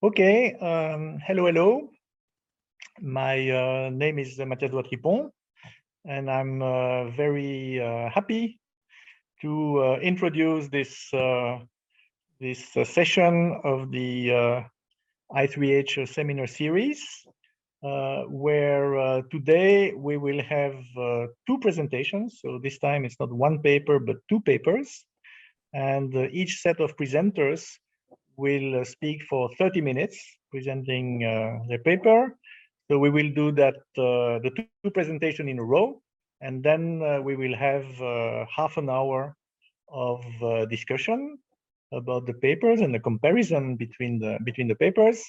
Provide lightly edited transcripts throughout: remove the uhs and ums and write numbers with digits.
Okay, hello. My name is Mathias Douatripon, and I'm very happy to introduce this session of the I3H seminar series, where today we will have two presentations. So this time it's not one paper, but two papers. And each set of presenters will speak for 30 minutes, presenting their paper. So we will do that, the two presentations in a row, and then we will have half an hour of discussion about the papers and the comparison between the papers.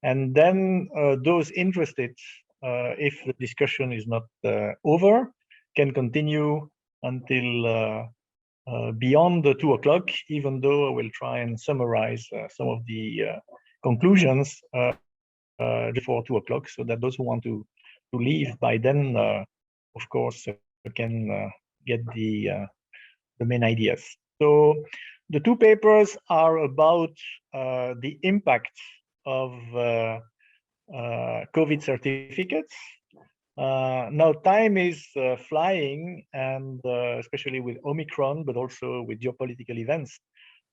And then those interested, if the discussion is not over, can continue until beyond the 2 o'clock, even though I will try and summarize some of the conclusions before 2 o'clock, so that those who want to leave by then, of course, can get the main ideas. So the two papers are about the impact of COVID certificates. Now time is flying, and especially with Omicron, but also with geopolitical events,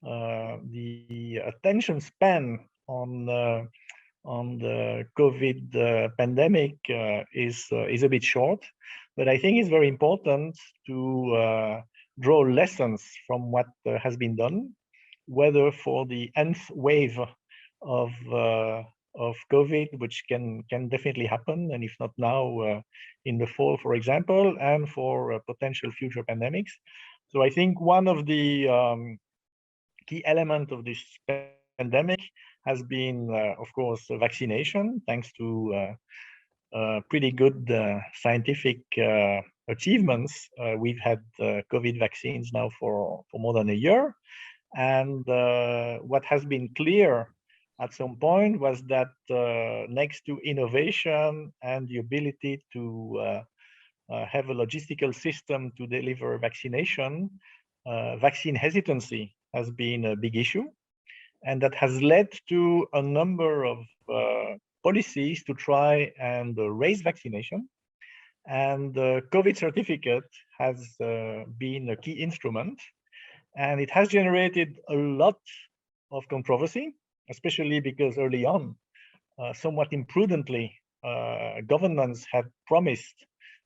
the attention span on the COVID pandemic is a bit short. But I think it's very important to draw lessons from what has been done, whether for the nth wave of COVID, which can definitely happen, and if not now, in the fall, for example, and for potential future pandemics. So I think one of the key elements of this pandemic has been, of course, vaccination, thanks to pretty good scientific achievements. We've had COVID vaccines now for more than a year. And what has been clear at some point was that next to innovation and the ability to have a logistical system to deliver vaccination, vaccine hesitancy has been a big issue. And that has led to a number of policies to try and raise vaccination. And the COVID certificate has been a key instrument. And it has generated a lot of controversy, especially because early on, somewhat imprudently, governments had promised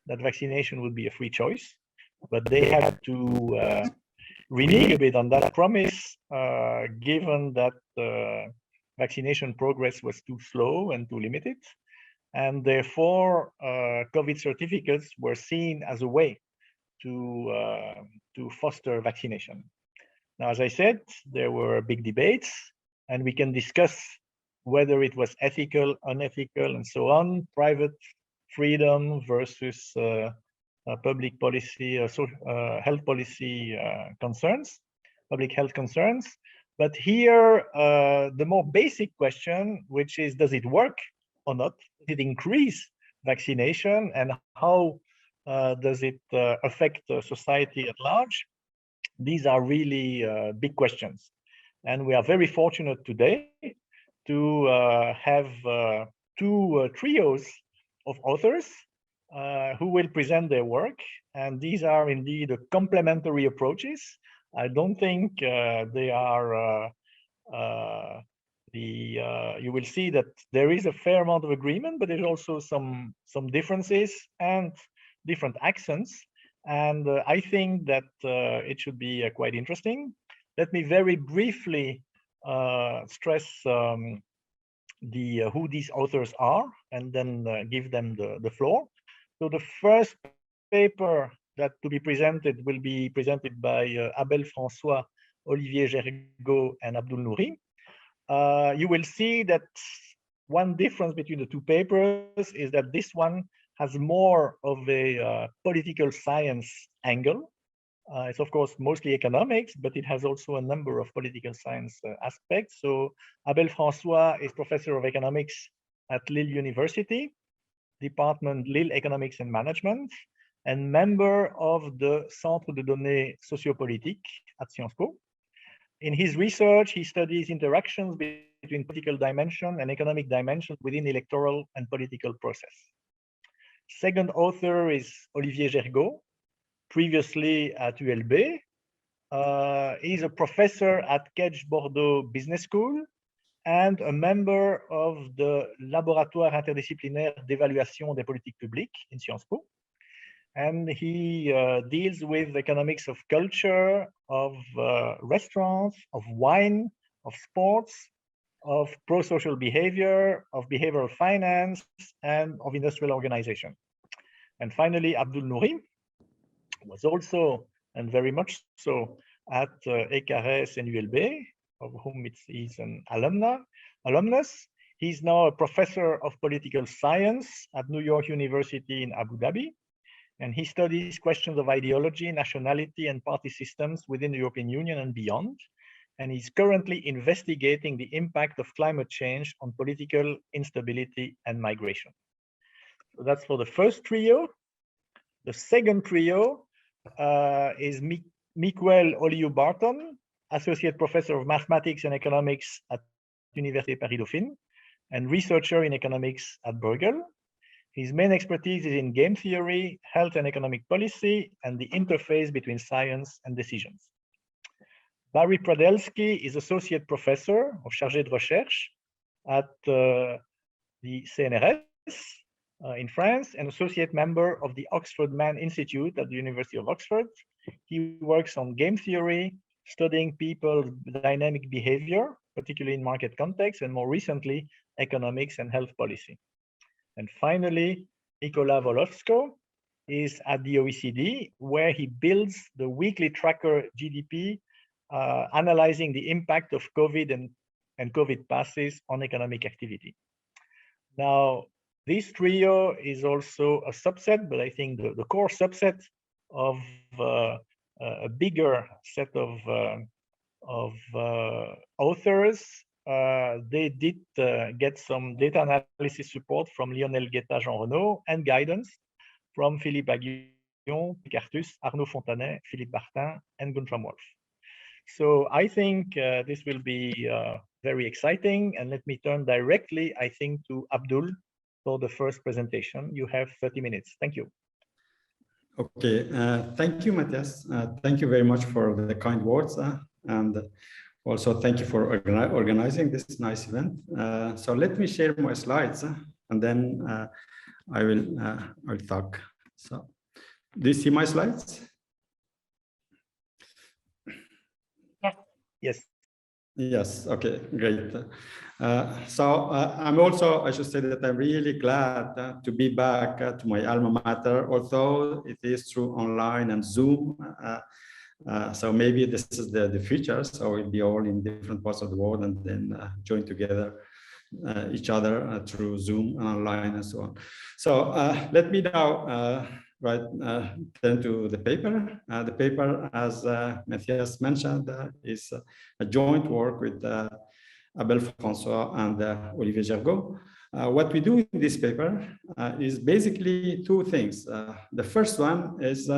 that vaccination would be a free choice, but they had to renege a bit on that promise, given that vaccination progress was too slow and too limited. And therefore, COVID certificates were seen as a way to foster vaccination. Now, as I said, there were big debates, and we can discuss whether it was ethical, unethical, and so on, private freedom versus public policy, health policy concerns, public health concerns. But here, the more basic question, which is, does it work or not? Does it increase vaccination, and how does it affect society at large? These are really big questions. And we are very fortunate today to have two trios of authors who will present their work. And these are indeed complementary approaches. I don't think they are you will see that there is a fair amount of agreement, but there's also some differences and different accents. And I think that it should be quite interesting. Let me very briefly stress who these authors are, and then give them the floor. So the first paper that to be presented will be presented by Abel, François, Olivier Jergo, and Abdul Noury. You will see that one difference between the two papers is that this one has more of a political science angle. It's of course mostly economics, but it has also a number of political science aspects. So Abel François is professor of economics at Lille University, department Lille Economics and Management, and member of the Centre de Données Socio-Politiques at Sciences Po. In his research, he studies interactions between political dimension and economic dimension within electoral and political process. Second author is Olivier Jergo, previously at ULB. He's a professor at Kedge Bordeaux Business School and a member of the Laboratoire interdisciplinaire d'évaluation des politiques publiques in Sciences Po. And he deals with economics of culture, of restaurants, of wine, of sports, of pro-social behavior, of behavioral finance, and of industrial organization. And finally, Abdul Noury was also, and very much so, at ECARES and ULB, of whom he's an alumnus. He's now a professor of political science at New York University in Abu Dhabi. And he studies questions of ideology, nationality, and party systems within the European Union and beyond. And he's currently investigating the impact of climate change on political instability and migration. So that's for the first trio. The second trio is Miquel Oliu Barton, Associate Professor of Mathematics and Economics at Université Paris Dauphine, and researcher in economics at Bruegel. His main expertise is in game theory, health and economic policy, and the interface between science and decisions. Bary Pradelski is Associate Professor of Chargé de Recherche at the CNRS in France and Associate Member of the Oxford Mann Institute at the University of Oxford. He works on game theory, studying people's dynamic behavior, particularly in market context, and more recently, economics and health policy. And finally, Nicola Volovsko is at the OECD, where he builds the weekly tracker GDP, analyzing the impact of COVID and COVID passes on economic activity. Now, this trio is also a subset, but I think the core subset of a bigger set of authors. They did get some data analysis support from Lionel Guetta, Jean Renaud, and guidance from Philippe Aguillon, Picartus, Arnaud Fontanet, Philippe Barton, and Guntram Wolf. So I think this will be very exciting. And let me turn directly, I think, to Abdul for the first presentation. You have 30 minutes. Thank you. Okay, thank you, Matthias. Thank you very much for the kind words. And also thank you for organizing this nice event. So let me share my slides and then I will talk. So do you see my slides? Yes. Yes, okay, great. So I'm also, I should say that I'm really glad to be back to my alma mater, although it is through online and Zoom. So maybe this is the future. So we'll be all in different parts of the world and then join together each other through Zoom and online and so on. So let me now turn to the paper. The paper, as Matthias mentioned, is a joint work with Abel, François, and Olivier Jergo. What we do in this paper is basically two things. The first one is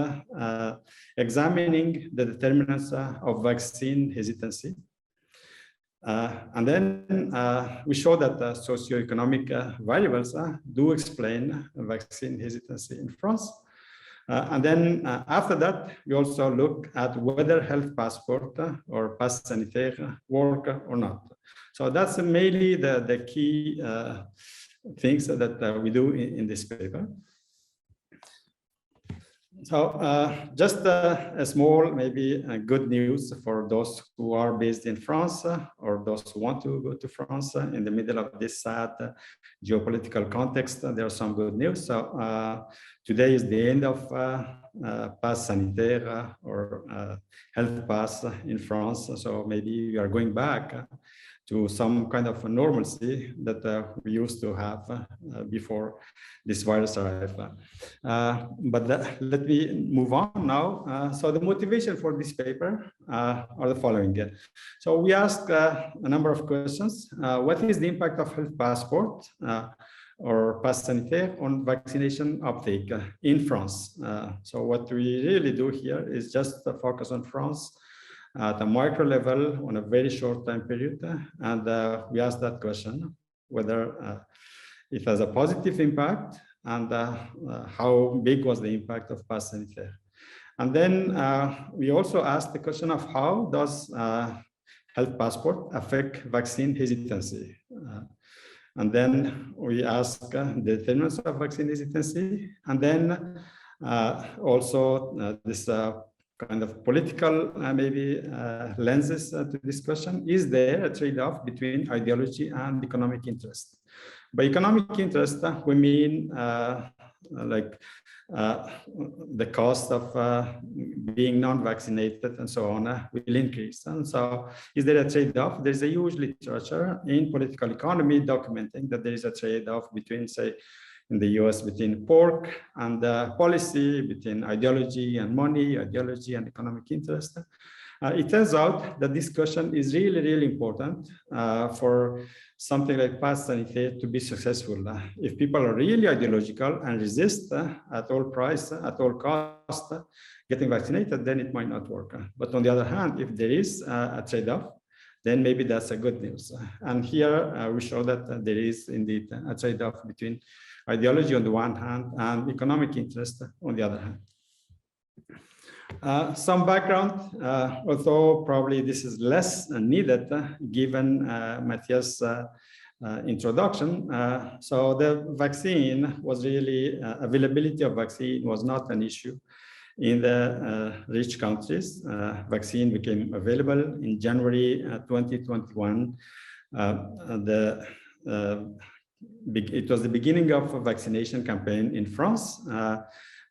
examining the determinants of vaccine hesitancy. And then we show that socioeconomic variables do explain vaccine hesitancy in France. And then after that, we also look at whether health passport or pass sanitaire work or not. So that's mainly the key things that we do in this paper. So just a small, maybe good news for those who are based in France or those who want to go to France in the middle of this sad geopolitical context. There's some good news. So today is the end of pass sanitaire or health pass in France. So maybe we are going back to some kind of a normalcy that we used to have before this virus arrived. But let me move on now. So the motivation for this paper are the following. So we asked a number of questions. What is the impact of health passport or pass sanitaire on vaccination uptake in France? So what we really do here is just focus on France at a micro level on a very short time period. And we asked that question, whether it has a positive impact and how big was the impact of pass sanitaire. And then we also asked the question of how does health passport affect vaccine hesitancy? And then we ask the determinants of vaccine hesitancy, and then also this kind of political maybe lenses to this question. Is there a trade-off between ideology and economic interest? By economic interest, we mean like the cost of being non-vaccinated and so on will increase. And so is there a trade-off? There's a huge literature in political economy documenting that there is a trade-off between, say, in the US, between pork and policy, between ideology and money, ideology and economic interest. It turns out that this question is really, really important for something like pass sanitaire to be successful. If people are really ideological and resist at all price, at all cost, getting vaccinated, then it might not work. But on the other hand, if there is a trade-off, then maybe that's a good news. And here we show that there is indeed a trade-off between ideology on the one hand and economic interest on the other hand. Some background, although probably this is less needed given Matthias' introduction. So the vaccine was really, availability of vaccine was not an issue in the rich countries. Vaccine became available in January 2021. It was the beginning of a vaccination campaign in France.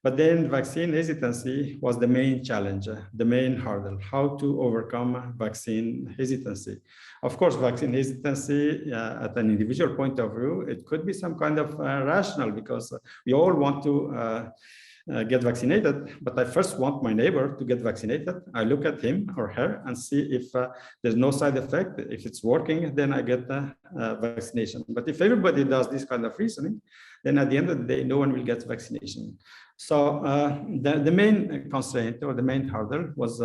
But then vaccine hesitancy was the main challenge, the main hurdle, how to overcome vaccine hesitancy. Of course, vaccine hesitancy at an individual point of view, it could be some kind of rational, because we all want to get vaccinated, but I first want my neighbor to get vaccinated. I look at him or her and see if there's no side effect. If it's working, then I get the vaccination. But if everybody does this kind of reasoning, then at the end of the day, no one will get vaccination. So the main constraint or the main hurdle was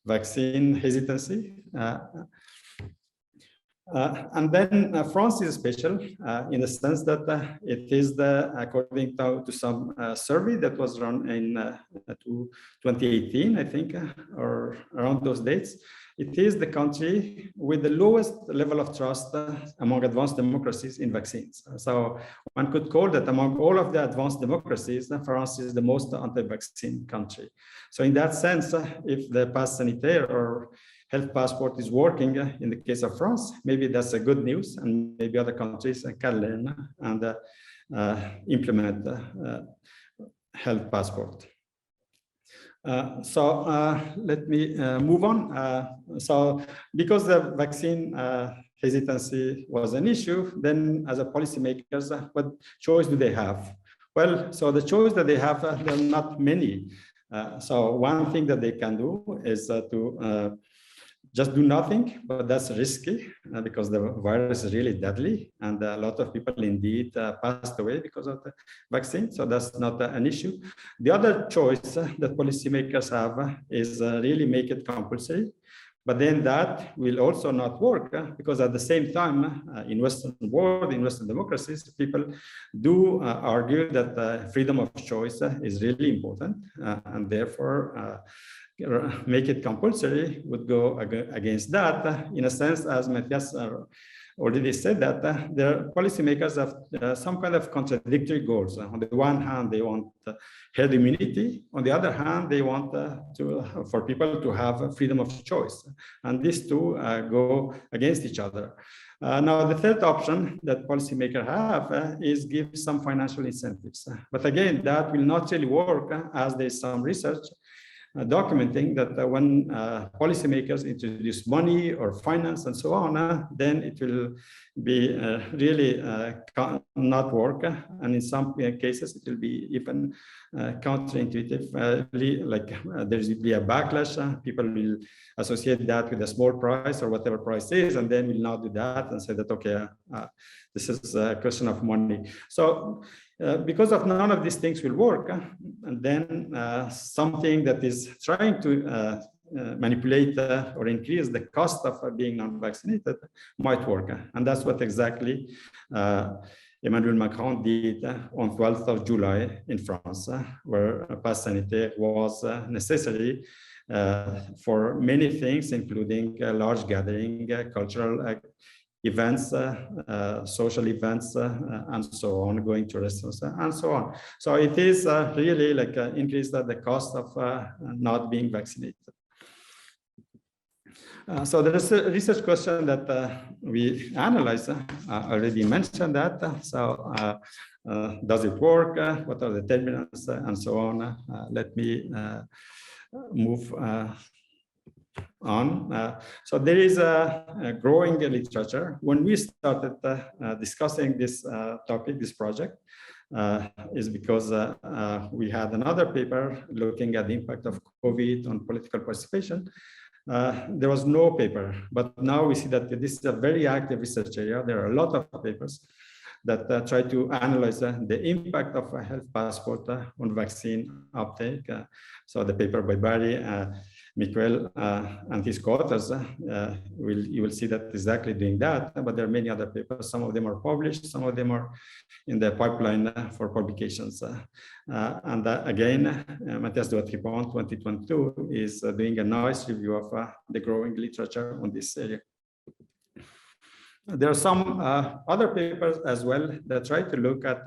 vaccine hesitancy. And then France is special in the sense that it is according to some survey that was run in 2018, I think, or around those dates. It is the country with the lowest level of trust among advanced democracies in vaccines. So one could call that among all of the advanced democracies, France is the most anti-vaccine country. So in that sense, if the pass sanitaire or health passport is working in the case of France, maybe that's a good news, and maybe other countries can learn and implement health passport. Let me move on. So because the vaccine hesitancy was an issue, then as a policymakers, what choice do they have? Well, so the choice that they have, there are not many. So one thing that they can do is to just do nothing, but that's risky because the virus is really deadly, and a lot of people indeed passed away because of the vaccine. So that's not an issue. The other choice that policymakers have is really make it compulsory, but then that will also not work because at the same time, in Western world, in Western democracies, people do argue that freedom of choice is really important, and therefore make it compulsory would go against that. In a sense, as Matthias already said, that the policymakers have some kind of contradictory goals. On the one hand, they want herd immunity. On the other hand, they want for people to have freedom of choice. And these two go against each other. Now, the third option that policymakers have is give some financial incentives. But again, that will not really work, as there's some research documenting that when policymakers introduce money or finance and so on, then it will be really not work. And in some cases, it will be even counterintuitive, like there will be a backlash. People will associate that with a small price or whatever price is, and then will not do that and say that, okay, this is a question of money. So because of none of these things will work, and then something that is trying to manipulate or increase the cost of being non-vaccinated might work. And that's what exactly Emmanuel Macron did on 12th of July in France, where a pass sanitaire was necessary for many things, including large gathering, cultural events, social events, and so on, going to restaurants and so on. So it is really like increase the cost of not being vaccinated. So there is a research question that we analyze. I already mentioned that. So does it work? What are the determinants and so on? Let me move on. So there is a growing literature. When we started discussing this topic, this project, is because we had another paper looking at the impact of COVID on political participation. There was no paper, but now we see that this is a very active research area. There are a lot of papers that try to analyze the impact of a health passport on vaccine uptake. So the paper by Bary, Miquel, and his co-authors, you will see that exactly doing that, but there are many other papers. Some of them are published, some of them are in the pipeline for publications. And again, Matthias de Watripont 2022 is doing a nice review of the growing literature on this area. There are some other papers as well that try to look at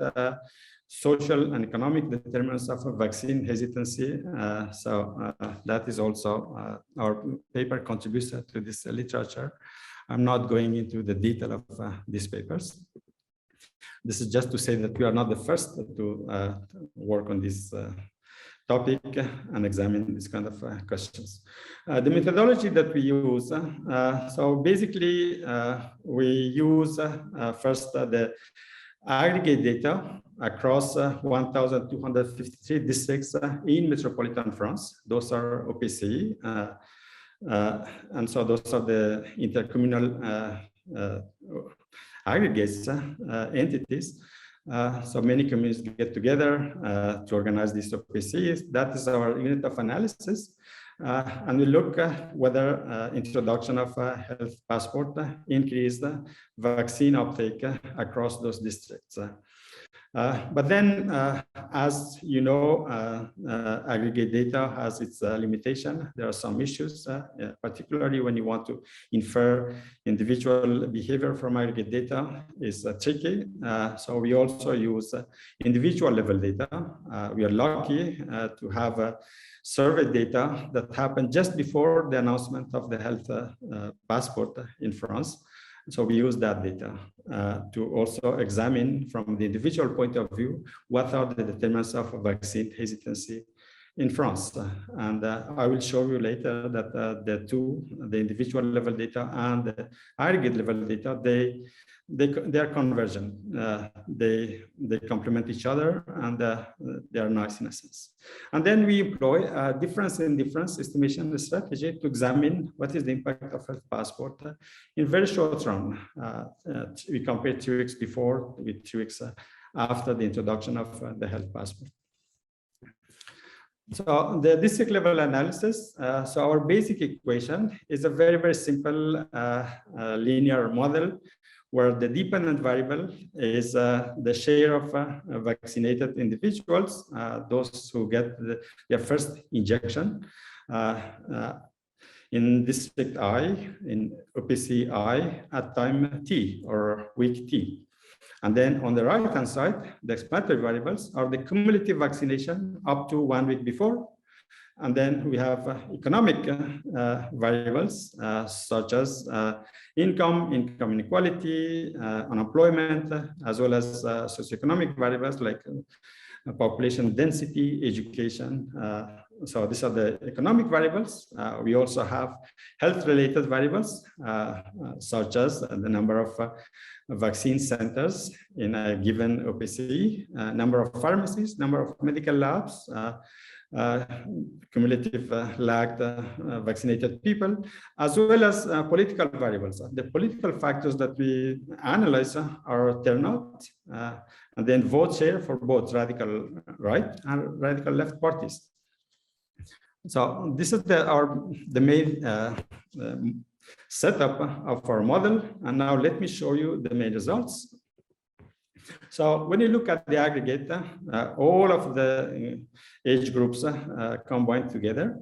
social and economic determinants of vaccine hesitancy. So that is also our paper contributes to this literature. I'm not going into the detail of these papers. This is just to say that we are not the first to work on this topic and examine this kind of questions. The methodology that we use, so basically we use first the aggregate data across 1,253 districts in metropolitan France. Those are OPCI. And so those are the intercommunal aggregates, entities. So many communities get together to organize these OPCs. That is our unit of analysis. And we look whether introduction of a health passport increased vaccine uptake across those districts. But then, as you know, aggregate data has its limitation. There are some issues, particularly when you want to infer individual behavior from aggregate data is tricky. So we also use individual level data. We are lucky to have survey data that happened just before the announcement of the health passport in France. So we use that data to also examine from the individual point of view, what are the determinants of vaccine hesitancy in France. And I will show you later that the individual level data and the aggregate level data, they are convergent. They complement each other, and they are nice in a sense. And then we employ a difference in difference estimation strategy to examine what is the impact of health passport in very short run. We compare 2 weeks before with 2 weeks after the introduction of the health passport. So the district level analysis, so our basic equation is a very, very simple linear model where the dependent variable is the share of vaccinated individuals, those who get their first injection in district I, in OPC I at time T or week T. And then on the right-hand side, the explanatory variables are the cumulative vaccination up to 1 week before. And then we have economic variables such as income inequality, unemployment, as well as socioeconomic variables like population density, education. So these are the economic variables. We also have health-related variables, such as the number of vaccine centers in a given OPC, number of pharmacies, number of medical labs, cumulative lagged vaccinated people, as well as political variables. The political factors that we analyze are turnout, and then vote share for both radical right and radical left parties. So this is the main setup of our model. And now let me show you the main results. So when you look at the aggregate, all of the age groups combined together,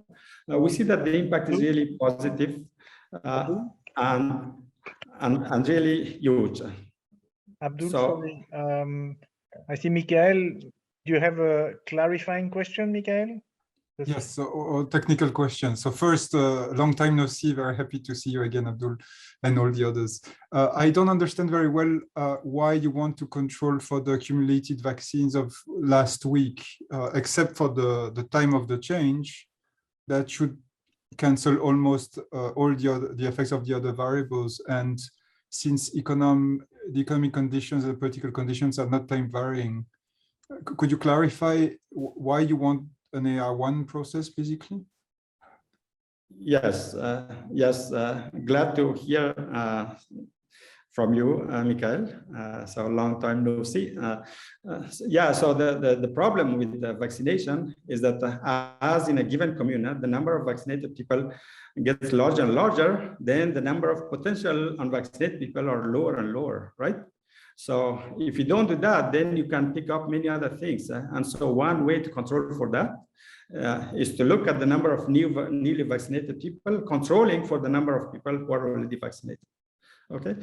we see that the impact is really positive and really huge. Abdul, sorry. I see Miquel. Do you have a clarifying question, Miquel? Yes, so technical question. So first, long time no see, very happy to see you again, Abdul, and all the others. I don't understand very well why you want to control for the accumulated vaccines of last week, except for the time of the change, that should cancel almost all the effects of the other variables. And since the economic conditions and the political conditions are not time varying, could you clarify why you want an AR1 process, basically? Yes, glad to hear from you, Miquel. So long time no see. Yeah, so the problem with the vaccination is that as in a given commune, the number of vaccinated people gets larger and larger, then the number of potential unvaccinated people are lower and lower, right? So if you don't do that, then you can pick up many other things. And so one way to control for that is to look at the number of newly vaccinated people, controlling for the number of people who are already vaccinated. Okay,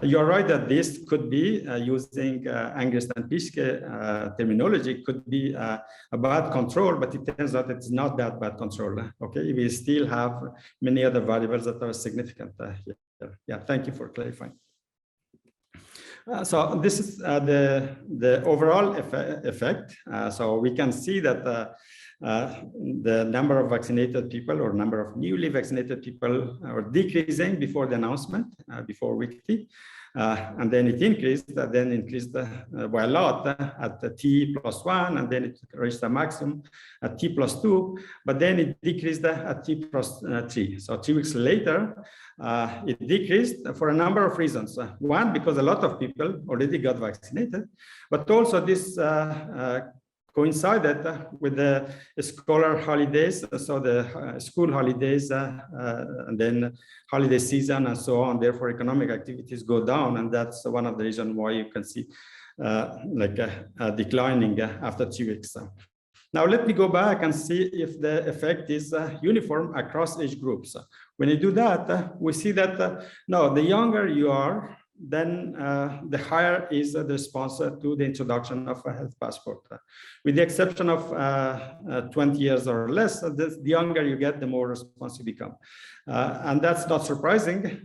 you're right that this could be using Angrist and Pischke terminology, could be a bad control, but it turns out it's not that bad control. Okay, we still have many other variables that are significant here. Yeah, thank you for clarifying. So this is the overall effect. So we can see that the number of vaccinated people or number of newly vaccinated people are decreasing before the announcement, before week T. And then it increased by a lot at T+1, and then it reached a maximum at T+2, but then it decreased at T+3. So 2 weeks later, it decreased for a number of reasons. One, because a lot of people already got vaccinated, but also this coincided with the scholar holidays, so the school holidays, and then holiday season and so on. Therefore, economic activities go down, and that's one of the reasons why you can see declining after 2 weeks. Now, let me go back and see if the effect is uniform across age groups. When you do that, we see that no, the younger you are, then the higher is the response to the introduction of a health passport. With the exception of 20 years or less, the younger you get, the more responsive you become. And that's not surprising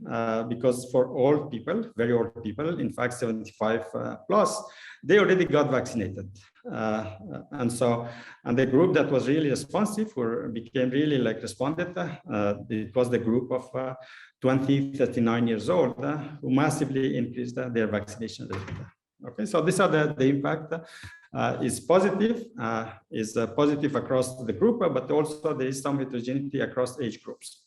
because for old people, very old people, in fact, 75 plus, they already got vaccinated. And the group that was really responsive or became really responded, it was the group of 20, 39 years old who massively increased their vaccination rate. Okay, so these are the impact is positive across the group, but also there is some heterogeneity across age groups.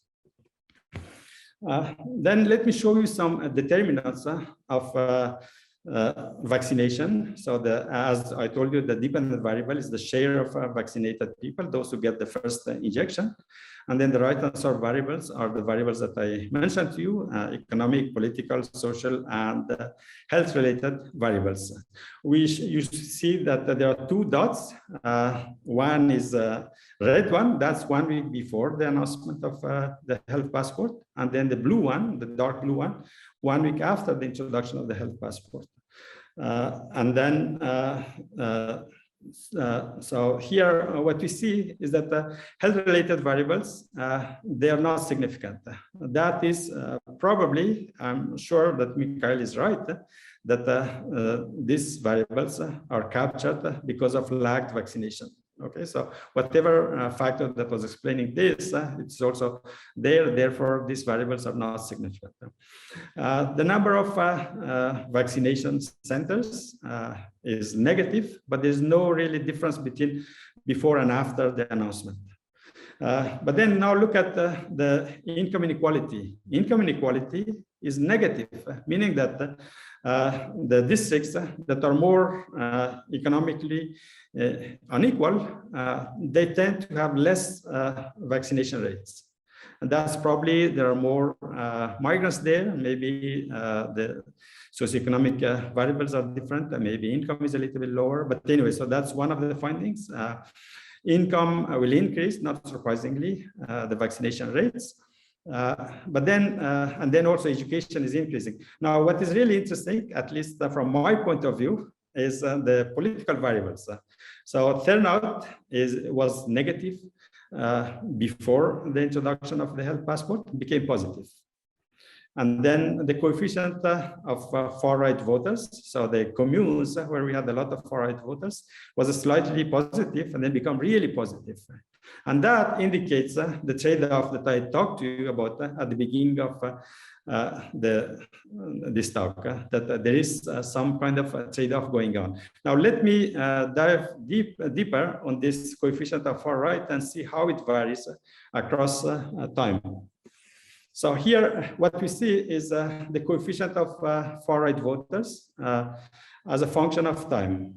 Then let me show you some determinants of vaccination. So as I told you, the dependent variable is the share of vaccinated people, those who get the first injection. And then the right answer variables are the variables that I mentioned to you, economic, political, social, and health-related variables. You see that there are 2 dots. One is a red one, that's 1 week before the announcement of the health passport. And then the blue one, the dark blue one, 1 week after the introduction of the health passport. And then so here, what we see is that the health-related variables, they are not significant. That is probably, I'm sure that Miquel is right, that these variables are captured because of lagged vaccination. Okay, so whatever factor that was explaining this, it's also there. Therefore, these variables are not significant. The number of vaccination centers is negative, but there's no really difference between before and after the announcement. But then now look at the income inequality. Income inequality is negative, meaning that the districts that are more economically unequal, they tend to have less vaccination rates. And that's probably there are more migrants there. Maybe the socioeconomic variables are different. Maybe income is a little bit lower. But anyway, so that's one of the findings. Income will increase, not surprisingly, the vaccination rates. But then, and then also education is increasing. Now, what is really interesting, at least from my point of view, is the political variables. So turnout was negative before the introduction of the health passport, became positive. And then the coefficient of far-right voters, so the communes where we had a lot of far-right voters, was slightly positive and then become really positive. And that indicates the trade-off that I talked to you about at the beginning of this talk, that there is some kind of trade-off going on. Now, let me dive deeper on this coefficient of far-right and see how it varies across time. So here, what we see is the coefficient of far-right voters as a function of time.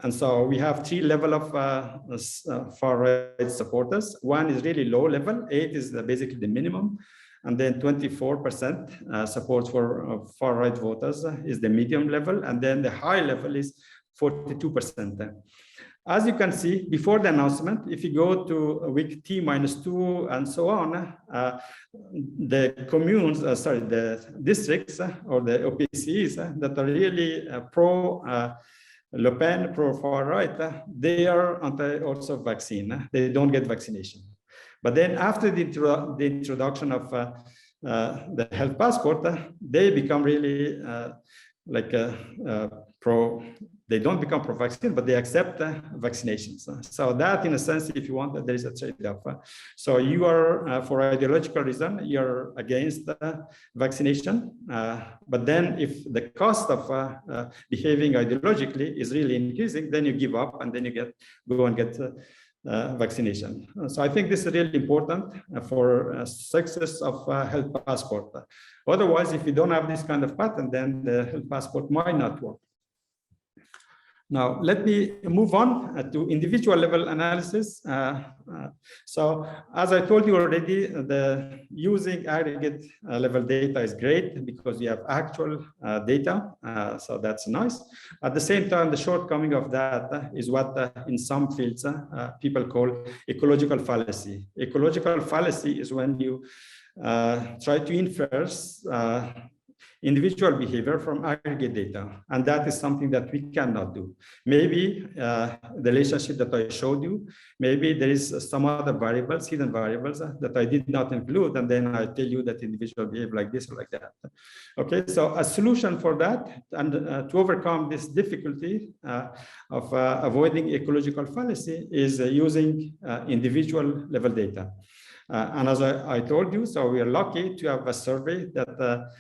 And so we have three levels of far-right supporters. One is really low level, 8 is basically the minimum. And then 24% support for far-right voters is the medium level. And then the high level is 42%. As you can see, before the announcement, if you go to week T-2 and so on, the communes, the districts or the OPCs that are really pro-Le Pen, pro-far-right, they are also vaccine. They don't get vaccination. But then after the introduction of the health passport, they become really like they don't become pro-vaccine, but they accept vaccinations. So that, in a sense, if you want, there is a trade-off. So you are, for ideological reason, you're against vaccination. But then if the cost of behaving ideologically is really increasing, then you give up and then you go and get vaccination. So I think this is really important for success of health passport. Otherwise, if you don't have this kind of pattern, then the health passport might not work. Now, let me move on to individual level analysis. So as I told you already, using aggregate level data is great because you have actual data. So that's nice. At the same time, the shortcoming of that is what in some fields people call ecological fallacy. Ecological fallacy is when you try to infer individual behavior from aggregate data. And that is something that we cannot do. Maybe the relationship that I showed you, maybe there is some other variables, hidden variables that I did not include. And then I tell you that individual behave like this or like that. Okay, so a solution for that and to overcome this difficulty of avoiding ecological fallacy is using individual level data. And as I told you, so we are lucky to have a survey that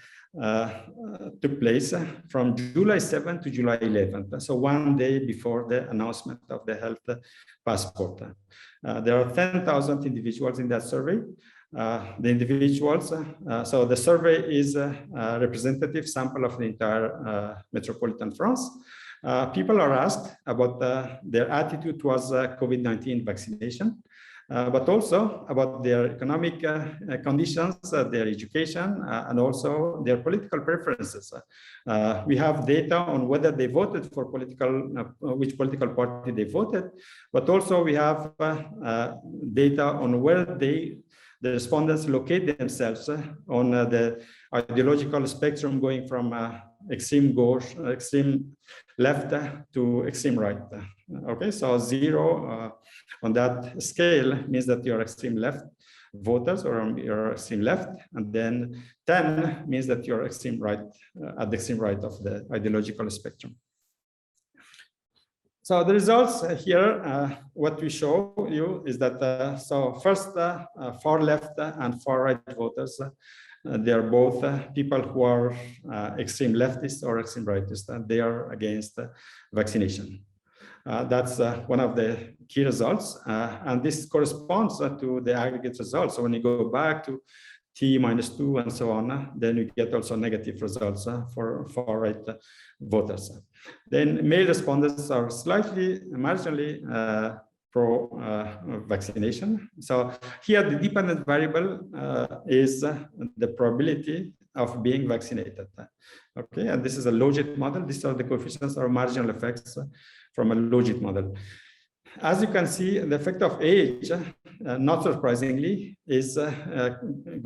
took place from July 7th to July 11th. So one day before the announcement of the health passport. There are 10,000 individuals in that survey. The individuals, so the survey is a representative sample of the entire metropolitan France. People are asked about their attitude towards COVID-19 vaccination. But also about their economic conditions, their education, and also their political preferences. We have data on whether they voted for which political party they voted, but also we have data on where the respondents locate themselves on the ideological spectrum going from extreme left to extreme right. Okay, so 0 on that scale means that you're extreme left voters or you're extreme left, and then 10 means that you're extreme right, at the extreme right of the ideological spectrum. So the results here, what we show you is that, so first, far left and far right voters, they are both people who are extreme leftists or extreme rightists, and they are against vaccination. That's one of the key results. And this corresponds to the aggregate results. So when you go back to T-2 and so on, then we get also negative results for far-right voters. Then male respondents are slightly, marginally pro-vaccination. So here the dependent variable is the probability of being vaccinated. Okay, and this is a logit model. These are the coefficients or marginal effects from a logit model. As you can see, the effect of age, not surprisingly, is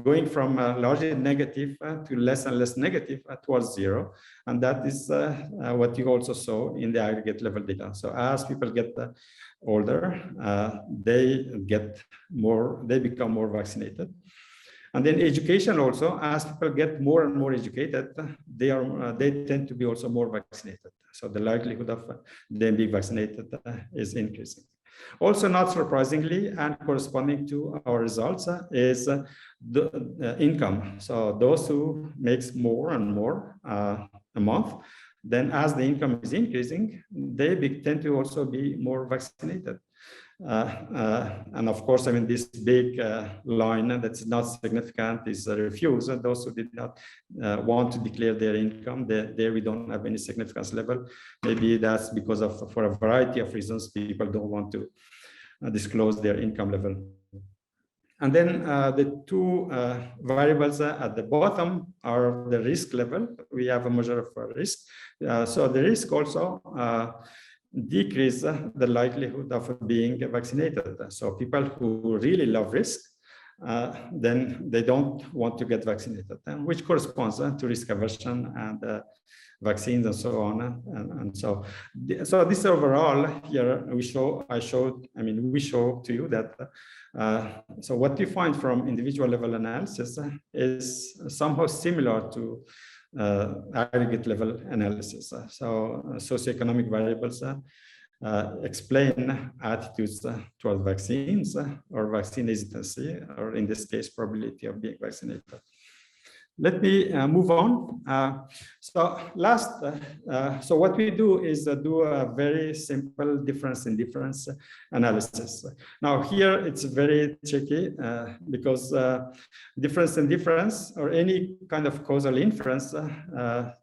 going from largely negative to less and less negative towards zero. And that is what you also saw in the aggregate level data. So as people get older, they become more vaccinated. And then education also, as people get more and more educated, they tend to be also more vaccinated. So the likelihood of them being vaccinated is increasing. Also, not surprisingly, and corresponding to our results, is the income. So those who makes more and more a month, then as the income is increasing, they tend to also be more vaccinated. And of course, I mean, this big line that's not significant is a refuse. And those who did not want to declare their income, there we don't have any significance level. Maybe that's because of, for a variety of reasons, people don't want to disclose their income level. And then the two variables at the bottom are the risk level. We have a measure of risk. So the risk also decrease the likelihood of being vaccinated. So people who really love risk, then they don't want to get vaccinated, which corresponds to risk aversion and vaccines and so on. And so this overall here we show to you that so what you find from individual level analysis is somehow similar to aggregate level analysis. So socioeconomic variables explain attitudes toward vaccines or vaccine hesitancy, or in this case, probability of being vaccinated. Let me move on. So what we do is do a very simple difference in difference analysis. Now here it's very tricky because difference in difference or any kind of causal inference.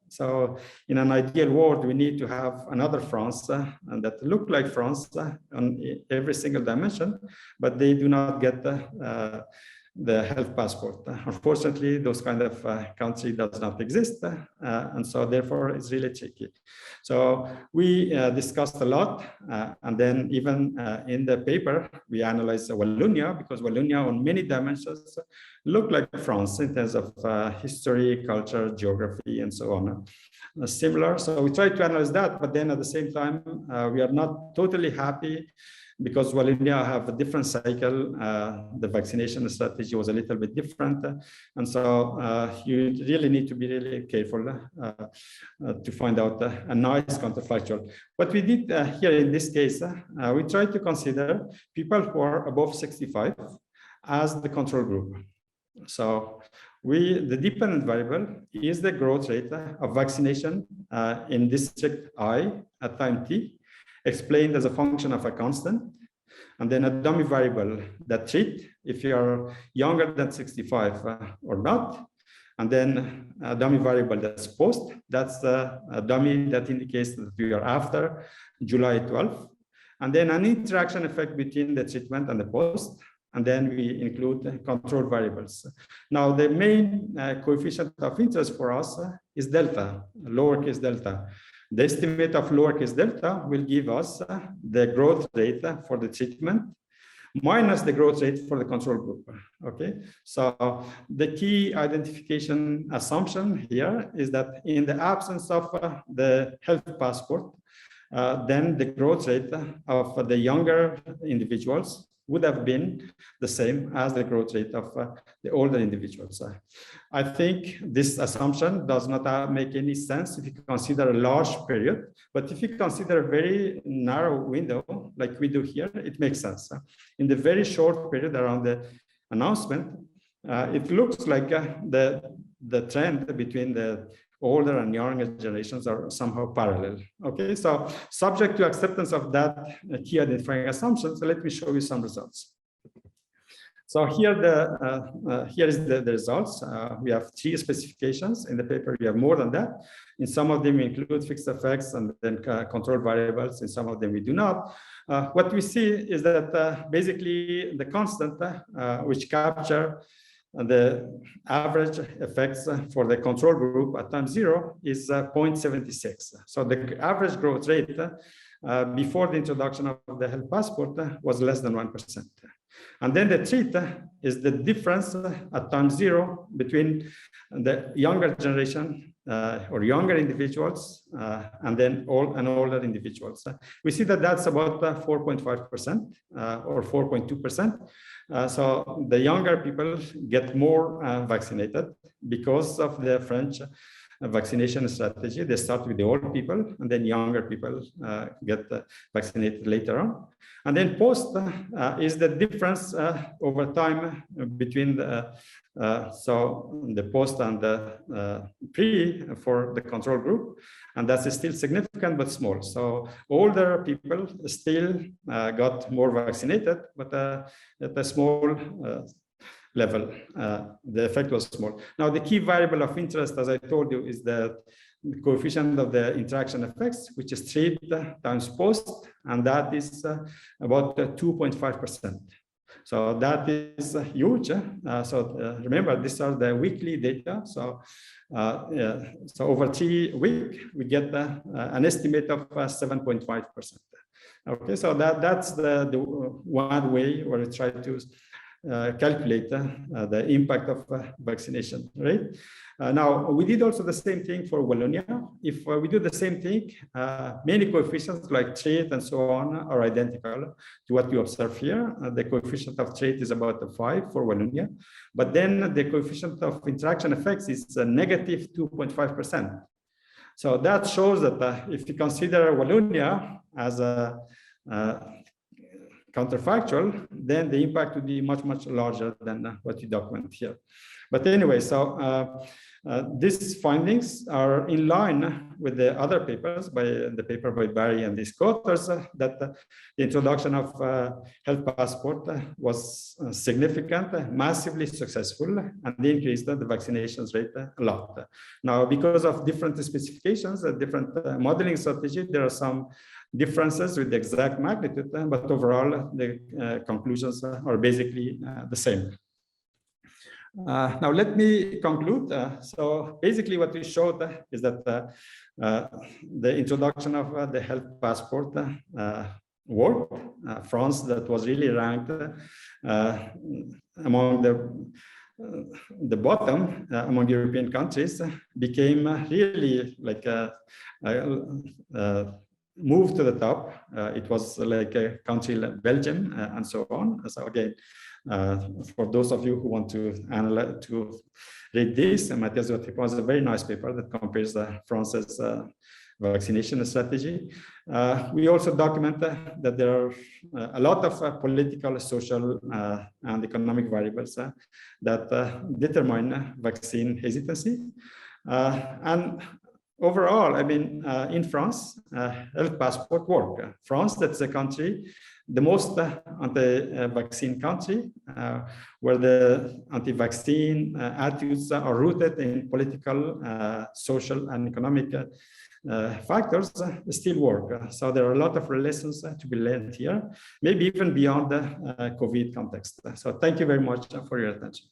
So in an ideal world, we need to have another France and that look like France on every single dimension, but they do not get the health passport. Unfortunately, those kind of country does not exist, and so therefore it's really tricky. So we discussed a lot, and then even in the paper we analyzed Wallonia, because Wallonia on many dimensions look like France in terms of history, culture, geography, and so on. Similar, so we tried to analyze that, but then at the same time we are not totally happy, because Wallonia have a different cycle. The vaccination strategy was a little bit different. And so you really need to be really careful to find out a nice counterfactual. What we did here in this case, we tried to consider people who are above 65 as the control group. So the dependent variable is the growth rate of vaccination in district I at time t, explained as a function of a constant, and then a dummy variable that treat if you are younger than 65 or not, and then a dummy variable that's post, that's a dummy that indicates that we are after July 12th, and then an interaction effect between the treatment and the post, and then we include control variables. Now the main coefficient of interest for us is delta, lowercase delta. The estimate of lowercase delta will give us the growth rate for the treatment minus the growth rate for the control group. Okay, so the key identification assumption here is that in the absence of the health passport, then the growth rate of the younger individuals would have been the same as the growth rate of the older individuals. I think this assumption does not make any sense if you consider a large period, but if you consider a very narrow window, like we do here, it makes sense. In the very short period around the announcement, it looks like the trend between the older and younger generations are somehow parallel. Okay, so subject to acceptance of that key identifying assumption, so let me show you some results. So here here is the results. We have 3 specifications in the paper. We have more than that. In some of them we include fixed effects and then control variables. In some of them we do not. What we see is that basically the constant which capture the average effects for the control group at time 0 is 0.76. So the average growth rate before the introduction of the health passport was less than 1%. And then the treat is the difference at time 0 between the younger generation or younger individuals and then older individuals. We see that that's about 4.5% or 4.2%. So the younger people get more vaccinated because of the French vaccination strategy. They start with the old people and then younger people get vaccinated later on. And then post is the difference over time between the post and the pre for the control group. And that's still significant, but small. So older people still got more vaccinated, but at a small level, the effect was small. Now, the key variable of interest, as I told you, is the coefficient of the interaction effects, which is treat times post, and that is about 2.5%. So that is huge. Remember, these are the weekly data. So over 3 weeks, we get an estimate of 7.5%. Okay, so that's the one way where we try to calculate the impact of vaccination, right? Now, we did also the same thing for Wallonia. If we do the same thing, many coefficients like trait and so on are identical to what you observe here. The coefficient of trait is about 5 for Wallonia, but then the coefficient of interaction effects is negative 2.5%. So that shows that if you consider Wallonia as a counterfactual, then the impact would be much, much larger than what you document here. But anyway, so these findings are in line with the other papers, by the paper by Bary and these co-authors, that the introduction of health passport was significant, massively successful, and they increased the vaccinations rate a lot. Now, because of different specifications, different modeling strategy, there are some differences with the exact magnitude, but overall the conclusions are basically the same. Now let me conclude. So basically what we showed is that the introduction of the health passport worked. France, that was really ranked among the bottom among European countries, became really like a move to the top. It was like a country like Belgium and so on. So again, for those of you who want to analyze, to read this, Matthias was a very nice paper that compares France's vaccination strategy. We also document that there are a lot of political, social, and economic variables that determine vaccine hesitancy. And overall, I mean, in France, health passport work. France, that's a country, the most anti-vaccine country, where the anti-vaccine attitudes are rooted in political, social, and economic factors, still work. So there are a lot of lessons to be learned here, maybe even beyond the COVID context. So thank you very much for your attention.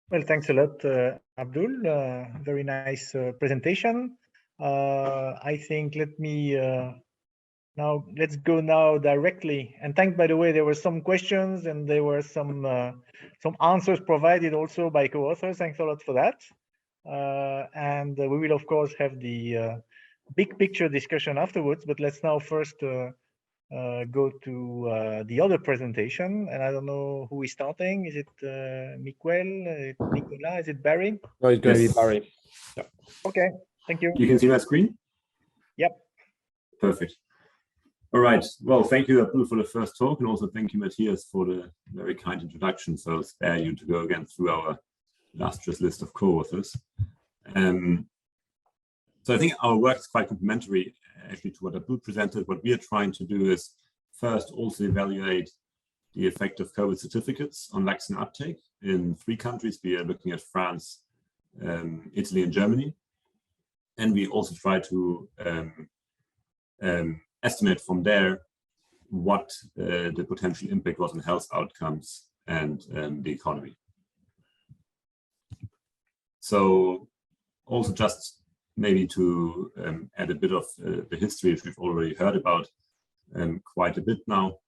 Well, thanks a lot, Abdul. Very nice presentation. I think let's go now directly. And thanks, by the way, there were some questions and there were some answers provided also by co-authors. Thanks a lot for that. And we will, of course, have the big picture discussion afterwards. But let's now first go to the other presentation, and I don't know who is starting. Is it Miquel? Is it Nicolas? Is it Bary? No, it's going to be Bary. Yeah. Okay, thank you. You can see my screen? Yep. Perfect. All right. Well, thank you, Abdul, for the first talk, and also thank you, Matthias, for the very kind introduction. So I'll spare you to go again through our illustrious list of co-authors. So I think our work is quite complementary actually to what Abdul presented, what we are trying to do is first also evaluate the effect of COVID certificates on vaccine uptake in 3 countries. We are looking at France, Italy, and Germany. And we also try to estimate from there what the potential impact was on health outcomes and the economy. So also just maybe to add a bit of the history, which we've already heard about quite a bit now.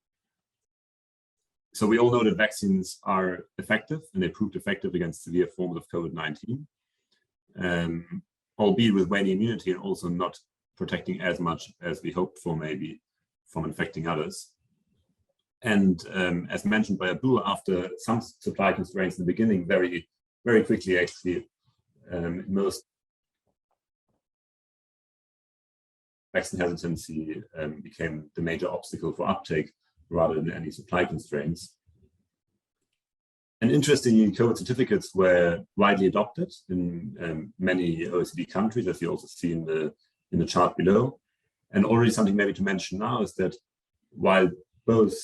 So we all know that vaccines are effective, and they proved effective against severe forms of COVID-19, albeit with waning immunity and also not protecting as much as we hoped for, maybe from infecting others. And as mentioned by Abdul, after some supply constraints in the beginning, very, very quickly, actually, most vaccine hesitancy became the major obstacle for uptake rather than any supply constraints. And interestingly, COVID certificates were widely adopted in many OECD countries, as you also see in the chart below. And already something maybe to mention now is that while both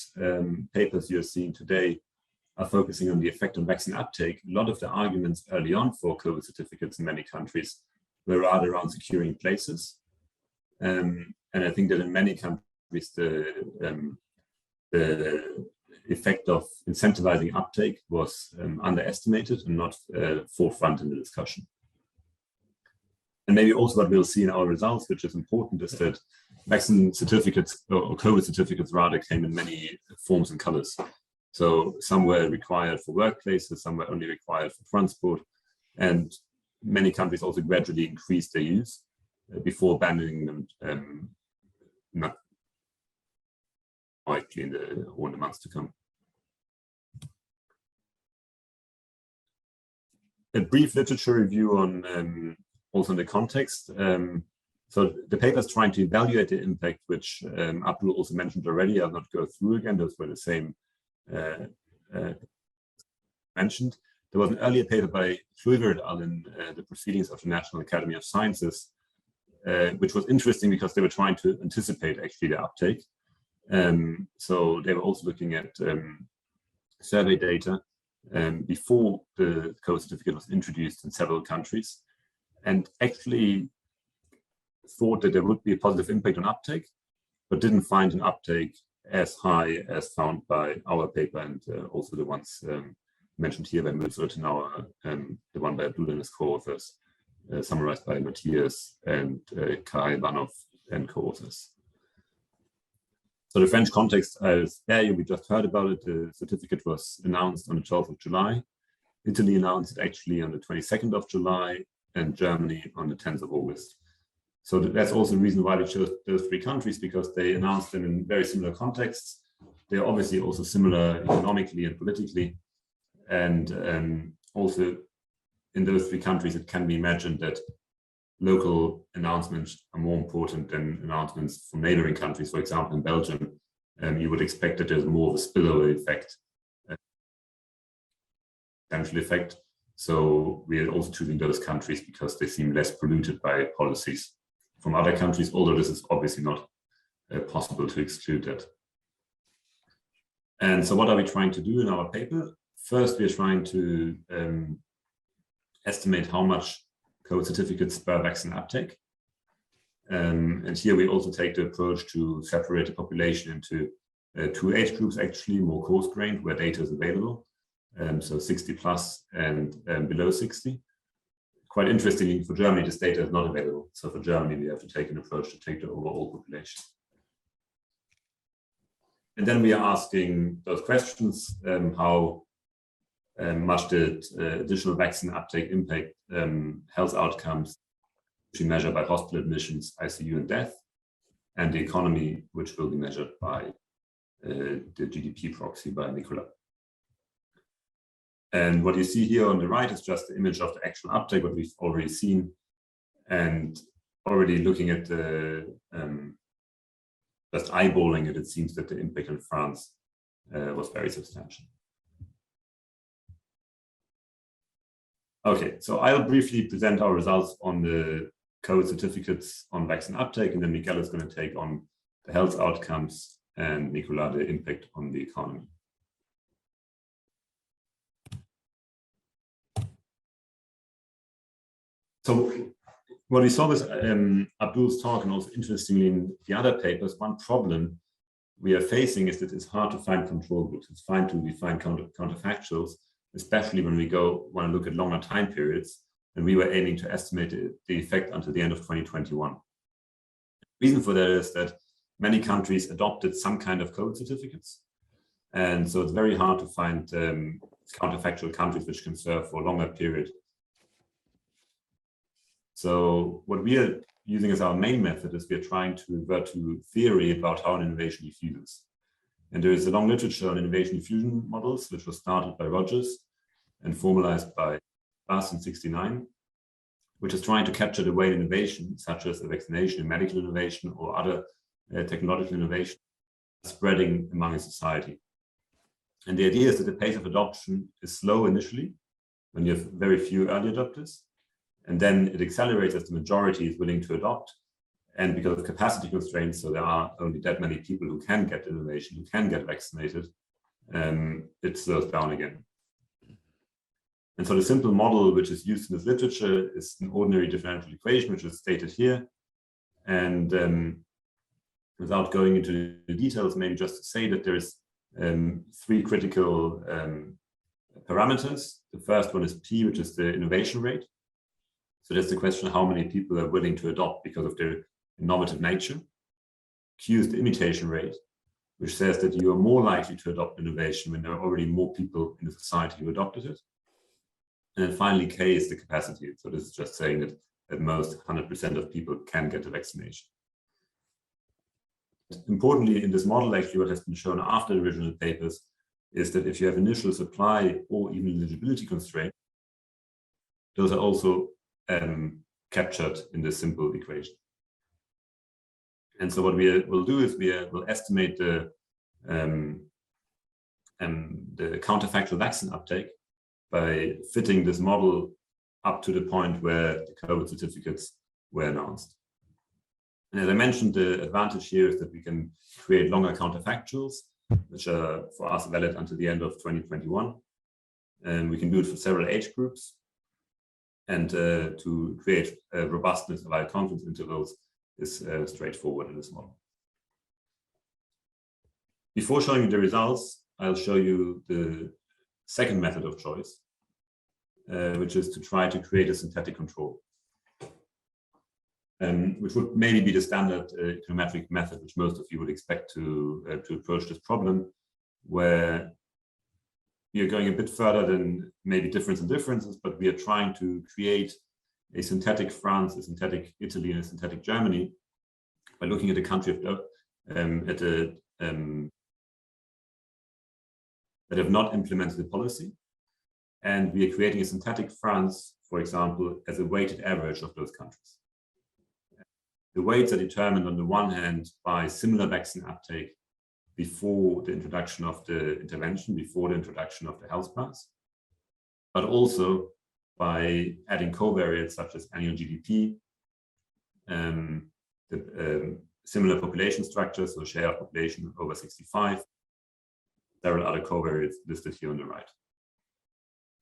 papers you're seeing today are focusing on the effect on vaccine uptake, a lot of the arguments early on for COVID certificates in many countries were rather around securing places. And I think that in many countries, the effect of incentivizing uptake was underestimated and not forefront in the discussion. And maybe also what we'll see in our results, which is important, is that vaccine certificates, or COVID certificates rather, came in many forms and colors. So some were required for workplaces, some were only required for transport, and many countries also gradually increased their use before abandoning them not likely in the months to come. A brief literature review on also in the context. So the paper is trying to evaluate the impact, which Abdul also mentioned already. I'll not go through again, those were the same mentioned. There was an earlier paper by Olivier Jergo in the Proceedings of the National Academy of Sciences, which was interesting because they were trying to anticipate actually the uptake. So they were also looking at survey data before the COVID certificate was introduced in several countries, and actually thought that there would be a positive impact on uptake, but didn't find an uptake as high as found by our paper and also the ones mentioned here by Miquel and our, the one by Abdul and his co-authors, summarized by Matthias and Kai Vanov and co-authors. So the French context is there, we just heard about it. The certificate was announced on the 12th of July. Italy announced it actually on the 22nd of July, and Germany on the 10th of August. So that's also the reason why we chose those 3 countries, because they announced them in very similar contexts. They're obviously also similar economically and politically. And also in those 3 countries, it can be imagined that local announcements are more important than announcements from neighboring countries. For example, in Belgium, you would expect that there's more of a spillover effect, potential effect. So we are also choosing those countries because they seem less polluted by policies from other countries, although this is obviously not possible to exclude that. And so what are we trying to do in our paper? First, we are trying to estimate how much COVID certificates per vaccine uptake. And here we also take the approach to separate the population into 2 age groups, actually more coarse-grained, where data is available. So 60 plus and below 60. Quite interestingly, for Germany, this data is not available. So for Germany, we have to take an approach to take the overall population. And then we are asking those questions, how much did additional vaccine uptake impact health outcomes, which we measure by hospital admissions, ICU, and death, and the economy, which will be measured by the GDP proxy by Miquel. And what you see here on the right is just the image of the actual uptake, what we've already seen, and already looking at the just eyeballing it, it seems that the impact in France was very substantial. Okay, so I'll briefly present our results on the code certificates on vaccine uptake, and then Miquel is going to take on the health outcomes, and Nicolas the impact on the economy. So what we saw with Abdul's talk, and also interestingly in the other papers, one problem we are facing is that it's hard to find control groups. It's fine to define counterfactuals, especially when we want to look at longer time periods. And we were aiming to estimate the effect until the end of 2021. The reason for that is that many countries adopted some kind of code certificates. And so it's very hard to find counterfactual countries which can serve for a longer period. So what we are using as our main method is we are trying to revert to theory about how an innovation diffuses. And there is a long literature on innovation diffusion models, which was started by Rogers and formalized by Barton in '69, which is trying to capture the way innovation, such as vaccination, medical innovation, or other technological innovation, spreading among a society. And the idea is that the pace of adoption is slow initially, when you have very few early adopters, and then it accelerates as the majority is willing to adopt. And because of capacity constraints, so there are only that many people who can get innovation, who can get vaccinated, it slows down again. And so the simple model which is used in this literature is an ordinary differential equation, which is stated here. And without going into the details, maybe just to say that there is 3 critical parameters. The first one is P, which is the innovation rate. So that's the question, how many people are willing to adopt because of their innovative nature. Q is the imitation rate, which says that you are more likely to adopt innovation when there are already more people in the society who adopted it. And then finally, K is the capacity. So this is just saying that at most 100% of people can get the vaccination. Importantly, in this model, actually, what has been shown after the original papers is that if you have initial supply or even eligibility constraints, those are also captured in this simple equation. And so what we will do is we will estimate the counterfactual vaccine uptake by fitting this model up to the point where the COVID certificates were announced. And as I mentioned, the advantage here is that we can create longer counterfactuals, which are for us valid until the end of 2021. And we can do it for several age groups. And to create robustness of our confidence intervals is straightforward in this model. Before showing you the results, I'll show you the second method of choice, which is to try to create a synthetic control, which would maybe be the standard econometric method, which most of you would expect to approach this problem, where we are going a bit further than maybe difference and differences, but we are trying to create a synthetic France, a synthetic Italy, and a synthetic Germany by looking at the country of that have not implemented the policy. And we are creating a synthetic France, for example, as a weighted average of those countries. The weights are determined on the one hand by similar vaccine uptake before the introduction of the intervention, before the introduction of the health pass, but also by adding covariates such as annual GDP, similar population structures, so share of population over 65, several other covariates listed here on the right.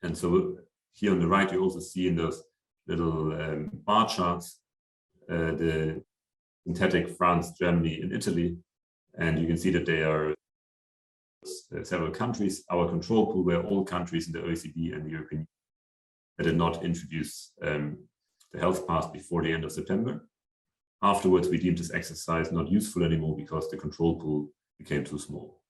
And so here on the right, you also see in those little bar charts the synthetic France, Germany, and Italy. And you can see that they are several countries. Our control pool were all countries in the OECD and the European Union that did not introduce the health pass before the end of September. Afterwards, we deemed this exercise not useful anymore because the control pool became too small.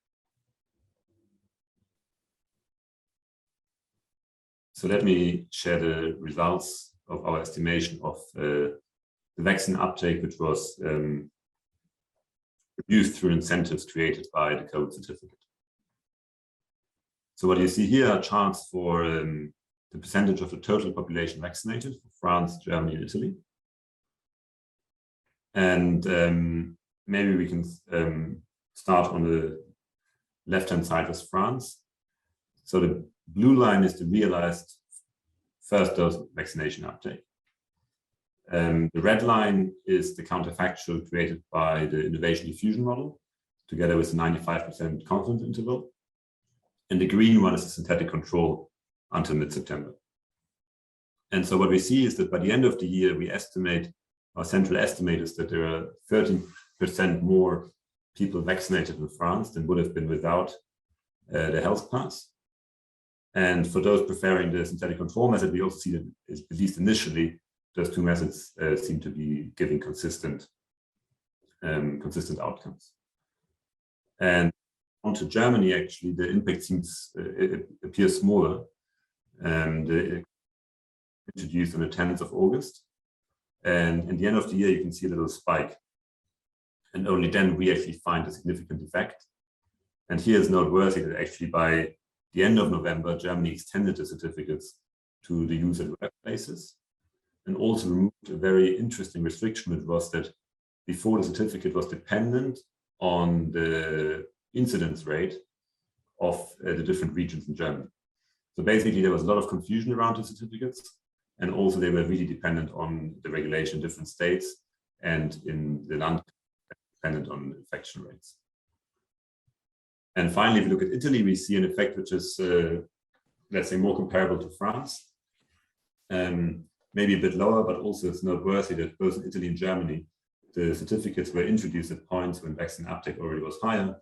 So let me share the results of our estimation of the vaccine uptake, which was produced through incentives created by the COVID certificate. So what you see here are charts for the percentage of the total population vaccinated for France, Germany, and Italy. And maybe we can start on the left-hand side with France. So the blue line is the realized first dose vaccination uptake. The red line is the counterfactual created by the innovation diffusion model, together with a 95% confidence interval. And the green one is the synthetic control until mid-September. And so what we see is that by the end of the year, we estimate, our central estimate is that there are 13% more people vaccinated in France than would have been without the health pass. And for those preferring the synthetic control method, we also see that, at least initially, those two methods seem to be giving consistent outcomes. And onto Germany, actually, the impact seems, it appears smaller. And introduced on the 10th of August. And in the end of the year, you can see a little spike. And only then we actually find a significant effect. And here is noteworthy that actually by the end of November, Germany extended the certificates to the use at workplaces, and also removed a very interesting restriction, which was that before the certificate was dependent on the incidence rate of the different regions in Germany. So basically, there was a lot of confusion around the certificates, and also they were really dependent on the regulation in different states, and in the land dependent on infection rates. And finally, if we look at Italy, we see an effect which is, let's say, more comparable to France. Maybe a bit lower, but also it's noteworthy that both in Italy and Germany, the certificates were introduced at points when vaccine uptake already was higher,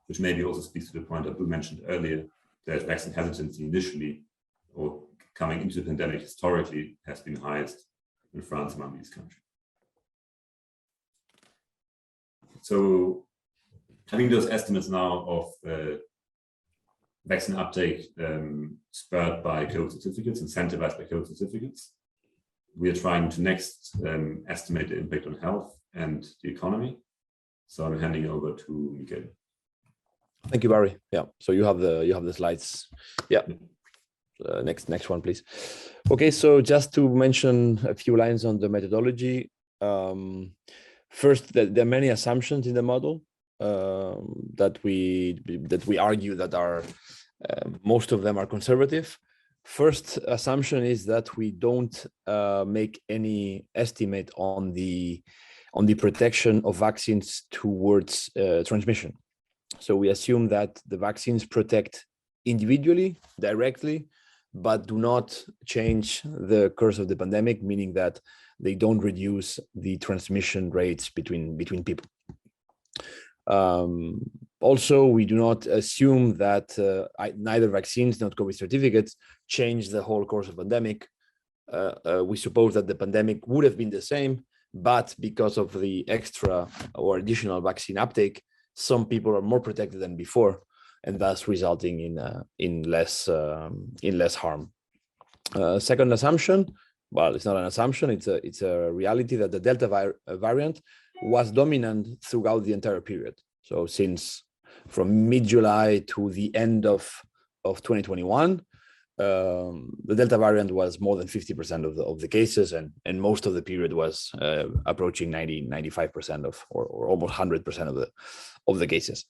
which maybe also speaks to the point Abdul mentioned earlier, that vaccine hesitancy initially, or coming into the pandemic historically, has been highest in France among these countries. So having those estimates now of vaccine uptake spurred by COVID certificates, incentivized by COVID certificates, we are trying to next estimate the impact on health and the economy. So I'm handing over to Miquel. Thank you, Bary. Yeah. So you have the slides. Yeah. Next one, please. Okay. So just to mention a few lines on the methodology. First, there are many assumptions in the model that we argue that are most of them are conservative. First assumption is that we don't make any estimate on the protection of vaccines towards transmission. So we assume that the vaccines protect individually, directly, but do not change the course of the pandemic, meaning that they don't reduce the transmission rates between people. Also, we do not assume that neither vaccines nor COVID certificates change the whole course of pandemic. We suppose that the pandemic would have been the same, but because of the extra or additional vaccine uptake, some people are more protected than before, and thus resulting in less harm. Second assumption, well, it's not an assumption; it's a reality that the Delta variant was dominant throughout the entire period. So since from mid-July to the end of 2021, the Delta variant was more than 50% of the cases, and most of the period was approaching 95% or almost 100% of the cases.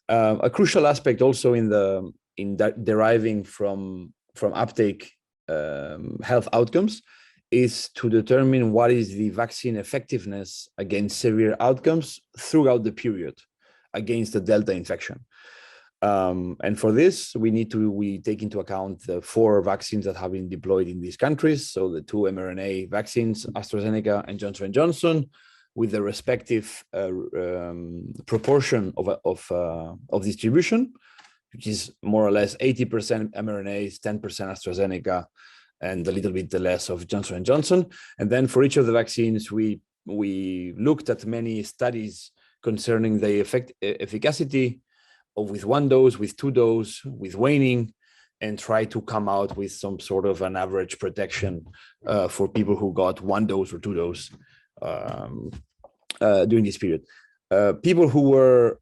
A crucial aspect also in deriving from uptake health outcomes is to determine what is the vaccine effectiveness against severe outcomes throughout the period against the Delta infection. And for this, we take into account the 4 vaccines that have been deployed in these countries. So the 2 mRNA vaccines, AstraZeneca and Johnson & Johnson, with the respective proportion of distribution, which is more or less 80% mRNAs, 10% AstraZeneca, and a little bit less of Johnson & Johnson. And then for each of the vaccines, we looked at many studies concerning the efficacy of with 1 dose, with 2 doses, with waning, and try to come out with some sort of an average protection for people who got 1 dose or 2 doses during this period. People who were,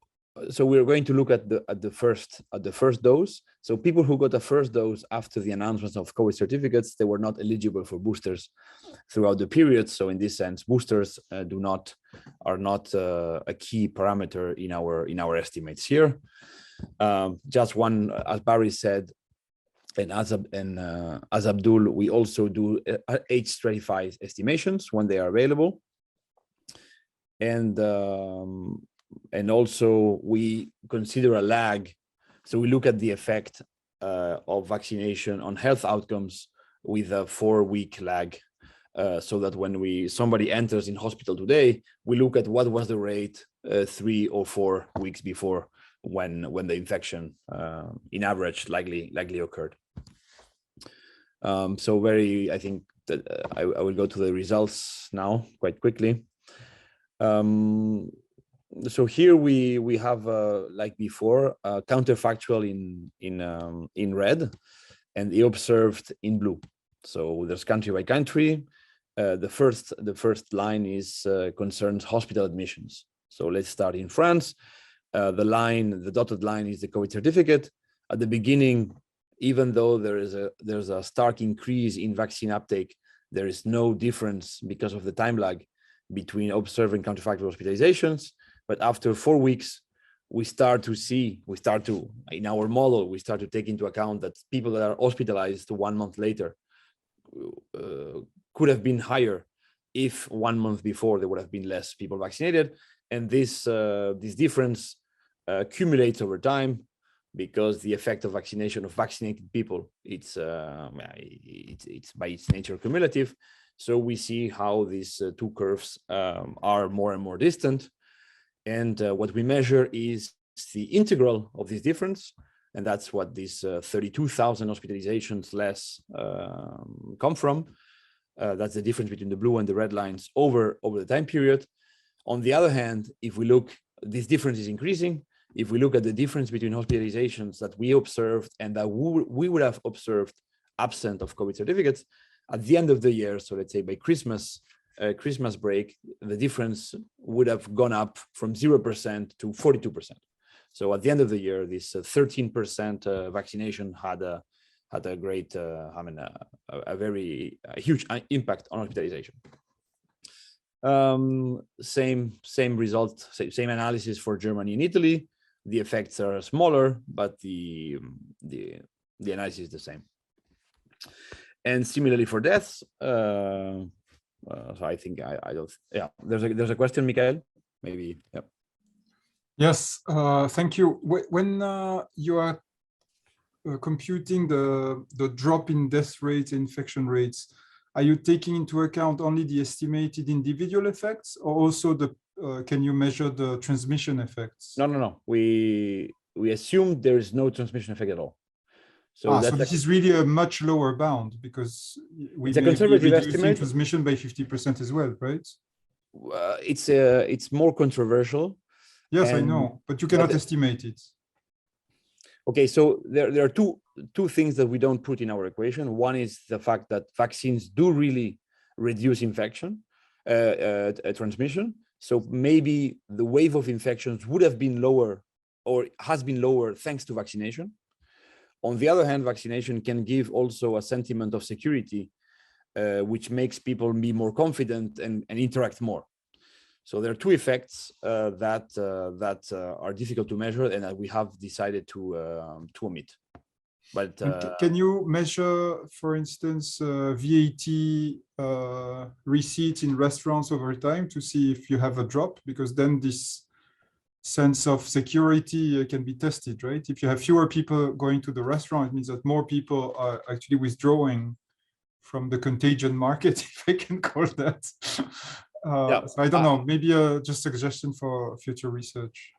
so we're going to look at the first dose. So people who got the first dose after the announcement of COVID certificates, they were not eligible for boosters throughout the period. So in this sense, boosters are not a key parameter in our estimates here. Just one, as Bary said, And as Abdul, we also do age stratified estimations when they are available. And also we consider a lag. So we look at the effect of vaccination on health outcomes with a 4-week lag. So that when somebody enters in hospital today, we look at what was the rate 3 or 4 weeks before when the infection in average likely occurred. So I think that I will go to the results now quite quickly. So here we have like before counterfactual in red and the observed in blue. So there's country by country. The first line is concerns hospital admissions. So let's start in France. The dotted line is the COVID certificate. At the beginning, even though there's a stark increase in vaccine uptake, there is no difference because of the time lag between observed and counterfactual hospitalizations. But after 4 weeks, in our model, we start to take into account that people that are hospitalized 1 month later could have been higher if 1 month before there would have been less people vaccinated. And this difference accumulates over time because the effect of vaccination of vaccinated people, it's by its nature cumulative. So we see how these two curves are more and more distant. And what we measure is the integral of this difference. And that's what these 32,000 hospitalizations less come from. That's the difference between the blue and the red lines over the time period. On the other hand, if we look, this difference is increasing. If we look at the difference between hospitalizations that we observed and that we would have observed absent of COVID certificates, at the end of the year, so let's say by Christmas break, the difference would have gone up from 0% to 42%. So at the end of the year, this 13% vaccination had a great, a very huge impact on hospitalization. Same result, same analysis for Germany and Italy. The effects are smaller, but the analysis is the same. And similarly for deaths, so I think I don't. Yeah, there's a question, Miquel. Maybe. Yeah. Yes. Thank you. When you are computing the drop in death rates, infection rates, are you taking into account only the estimated individual effects, or also can you measure the transmission effects? No. We assume there is no transmission effect at all. So, so this is really a much lower bound because we may be reducing transmission by 50% as well, right? It's more controversial. Yes, I know, but you cannot estimate it. Okay, so there are two things that we don't put in our equation. One is the fact that vaccines do really reduce infection transmission. So maybe the wave of infections would have been lower or has been lower thanks to vaccination. On the other hand, vaccination can give also a sentiment of security, which makes people be more confident and interact more. So there are two effects that are difficult to measure and that we have decided to omit. But can you measure, for instance, VAT receipts in restaurants over time to see if you have a drop? Because then this sense of security can be tested, right? If you have fewer people going to the restaurant, it means that more people are actually withdrawing from the contagion market, if I can call that. So I don't know, maybe just a suggestion for future research.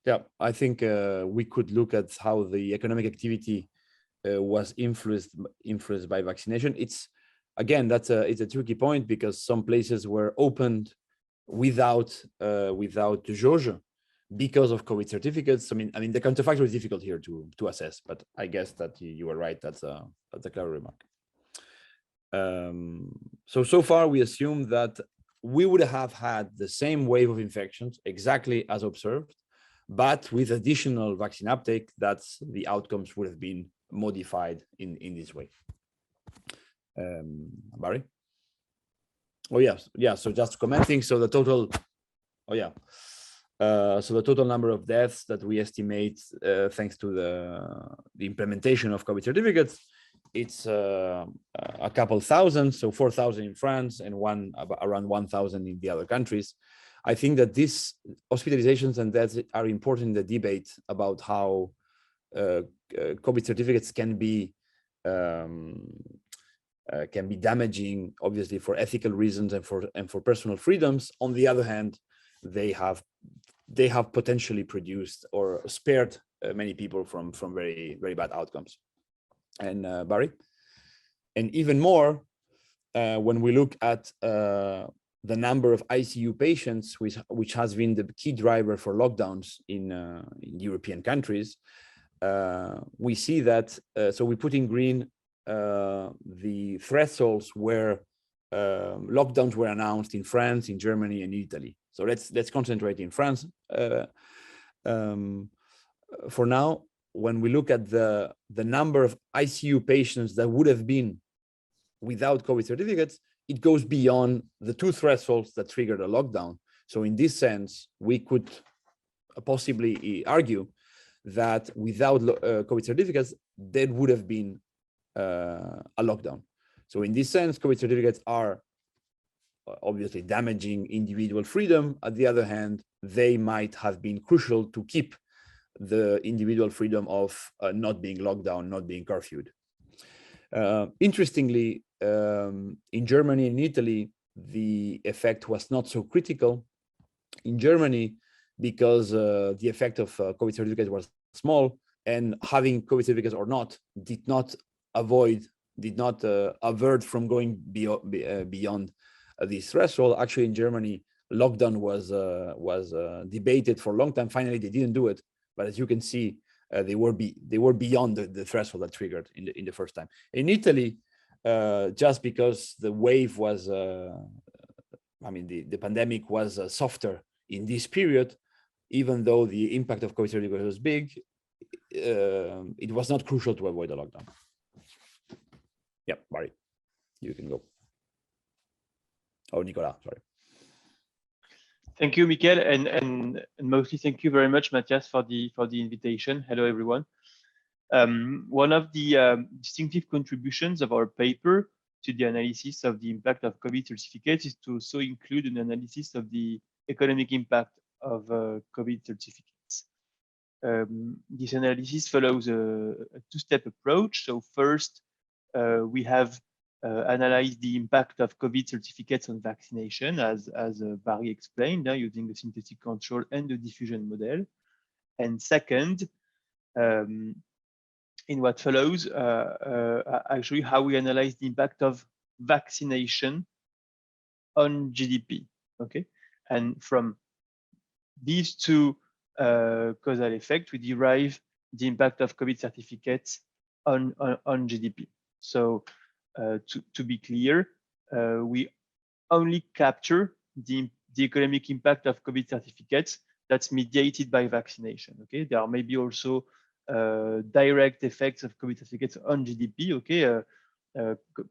Yeah, I think we could look at how the economic activity was influenced by vaccination. It's it's a tricky point because some places were opened without jauge because of COVID certificates. I mean the counterfactual is difficult here to assess, but I guess that you were right. That's a clever remark. So far we assume that we would have had the same wave of infections exactly as observed, but with additional vaccine uptake, that's the outcomes would have been modified in this way. Bary? Oh yes, yeah. So just commenting. So the total. Oh yeah. So the total number of deaths that we estimate thanks to the implementation of COVID certificates it's a couple thousand, so 4,000 in France and around 1,000 in the other countries. I think that these hospitalizations and deaths are important in the debate about how COVID certificates can be damaging, obviously, for ethical reasons and for personal freedoms. On the other hand, they have potentially produced or spared many people from very, very bad outcomes. And Bary, and even more when we look at the number of ICU patients, which has been the key driver for lockdowns in European countries, we see that. So we put in green the thresholds where lockdowns were announced in France, in Germany, and Italy. So let's concentrate in France for now. When we look at the number of ICU patients that would have been without COVID certificates, it goes beyond the two thresholds that triggered a lockdown. So in this sense, we could possibly argue that without COVID certificates, there would have been a lockdown. So in this sense, COVID certificates are obviously damaging individual freedom. On the other hand, they might have been crucial to keep the individual freedom of not being locked down, not being curfewed. Interestingly, in Germany and Italy, the effect was not so critical. In Germany, because the effect of COVID certificates was small, and having COVID certificates or not did not avert from going beyond this threshold. Actually, in Germany, lockdown was debated for a long time. Finally, they didn't do it. But as you can see, they were beyond the threshold that triggered in the first time. In Italy, just because the wave was, the pandemic was softer in this period, even though the impact of COVID certificates was big, it was not crucial to avoid a lockdown. Yeah, Bary, you can go. Oh, Nicolas, sorry. Thank you, Miquel, and mostly thank you very much, Matthias, for the invitation. Hello, everyone. One of the distinctive contributions of our paper to the analysis of the impact of COVID certificates is to also include an analysis of the economic impact of COVID certificates. This analysis follows a two-step approach. So first, we have analyze the impact of COVID certificates on vaccination, as Bary explained, using the synthetic control and the diffusion model. And second, in what follows, I'll show you how we analyze the impact of vaccination on GDP. Okay, and from these two causal effects, we derive the impact of COVID certificates on GDP. So to be clear, we only capture the economic impact of COVID certificates that's mediated by vaccination. Okay, there may be also direct effects of COVID certificates on GDP. Okay,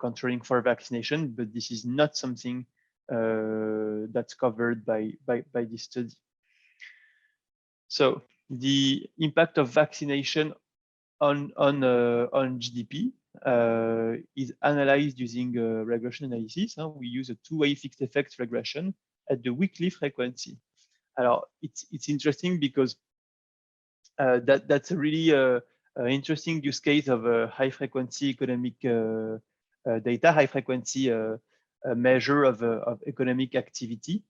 controlling for vaccination, but this is not something that's covered by this study. So the impact of vaccination on GDP is analyzed using regression analysis. We use a two-way fixed effects regression at the weekly frequency. Alors, it's interesting because that's a really interesting use case of high frequency economic data, high frequency measure of economic activity.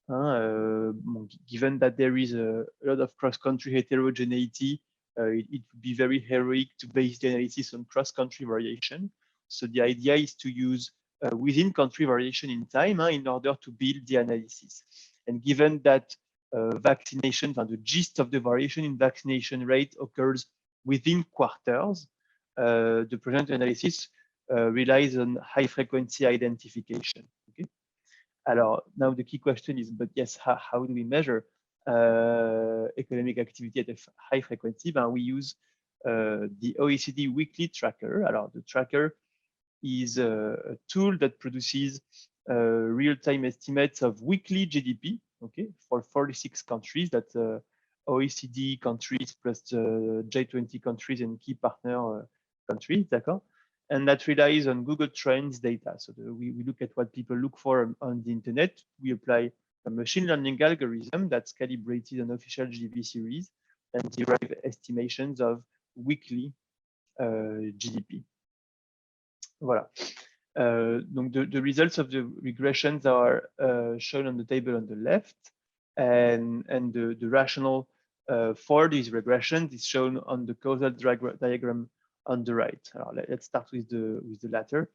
Given that there is a lot of cross-country heterogeneity, it would be very heroic to base the analysis on cross-country variation. So the idea is to use within country variation in time in order to build the analysis. And given that vaccination, the gist of the variation in vaccination rate occurs within quarters, the present analysis relies on high frequency identification. Okay. Alors, now the key question is, but yes, how do we measure economic activity at a high frequency? We use the OECD weekly tracker. Alors, the tracker is a tool that produces real-time estimates of weekly GDP, okay, for 46 countries, that's OECD countries plus J20 countries and key partner countries, d'accord? and that relies on Google Trends data. So we look at what people look for on the internet. We apply a machine learning algorithm that's calibrated on official GDP series and derive estimations of weekly GDP. Voilà. Donc the results of the regressions are shown on the table on the left, and the rationale for these regressions is shown on the causal diagram on the right. Let's start with the latter.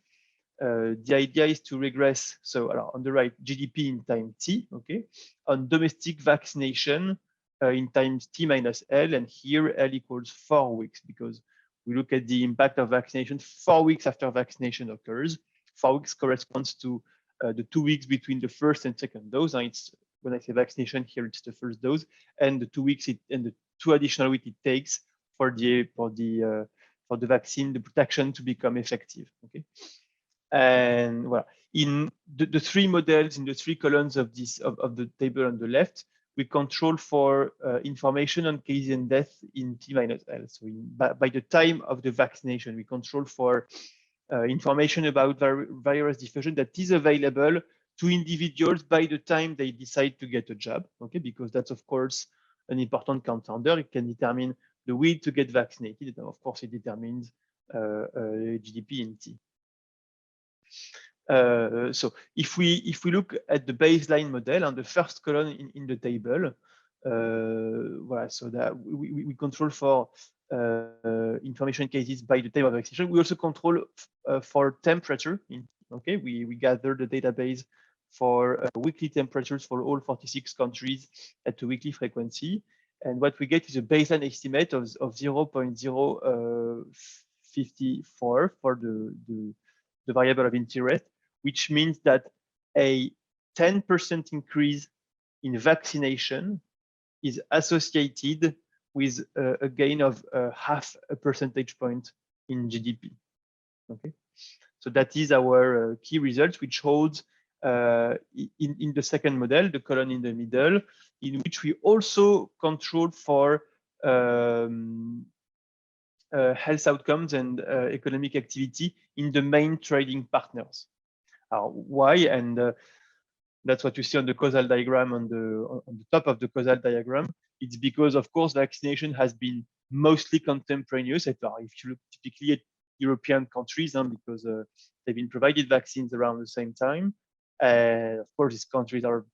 The idea is to regress. So on the right, GDP in time t, okay, on domestic vaccination in times t minus L, and here L equals 4 weeks, because we look at the impact of vaccination 4 weeks after vaccination occurs. 4 weeks corresponds to the 2 weeks between the first and second dose. And it's, when I say vaccination here, it's the first dose, and the 2 weeks and the 2 additional weeks it takes for the vaccine, the protection to become effective. Okay, and well, in the 3 models in the 3 columns of this of the table on the left, we control for information on cases and death in T minus L. So by the time of the vaccination, we control for information about virus diffusion that is available to individuals by the time they decide to get a job. Okay, because that's of course an important contender. It can determine the will to get vaccinated, and of course it determines GDP in T. So if we look at the baseline model on the first column in the table, voilà, so that we control for information cases by the time of vaccination. We also control for temperature. Okay, we gather the database for weekly temperatures for all 46 countries at a weekly frequency, and what we get is a baseline estimate of 0.054 for the variable of interest, which means that a 10% increase in vaccination is associated with a gain of 0.5 percentage point in GDP. Okay, so that is our key result, which holds in the second model, the column in the middle, in which we also control for health outcomes and economic activity in the main trading partners. Why? And that's what you see on the causal diagram on the top of the causal diagram. It's because, of course, vaccination has been mostly contemporaneous. If you look typically at European countries, because they've been provided vaccines around the same time. And of course, these countries are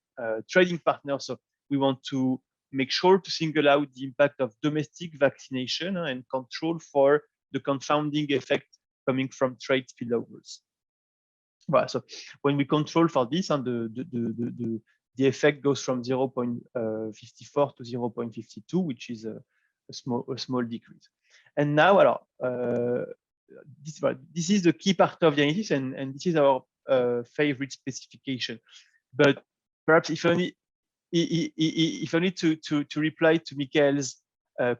trading partners. So we want to make sure to single out the impact of domestic vaccination and control for the confounding effect coming from trade spillovers. Well, so when we control for this, and the effect goes from 0.54 to 0.52, which is a small decrease. And now, this is the key part of the analysis, and this is our favorite specification. But perhaps if only to reply to Miquel's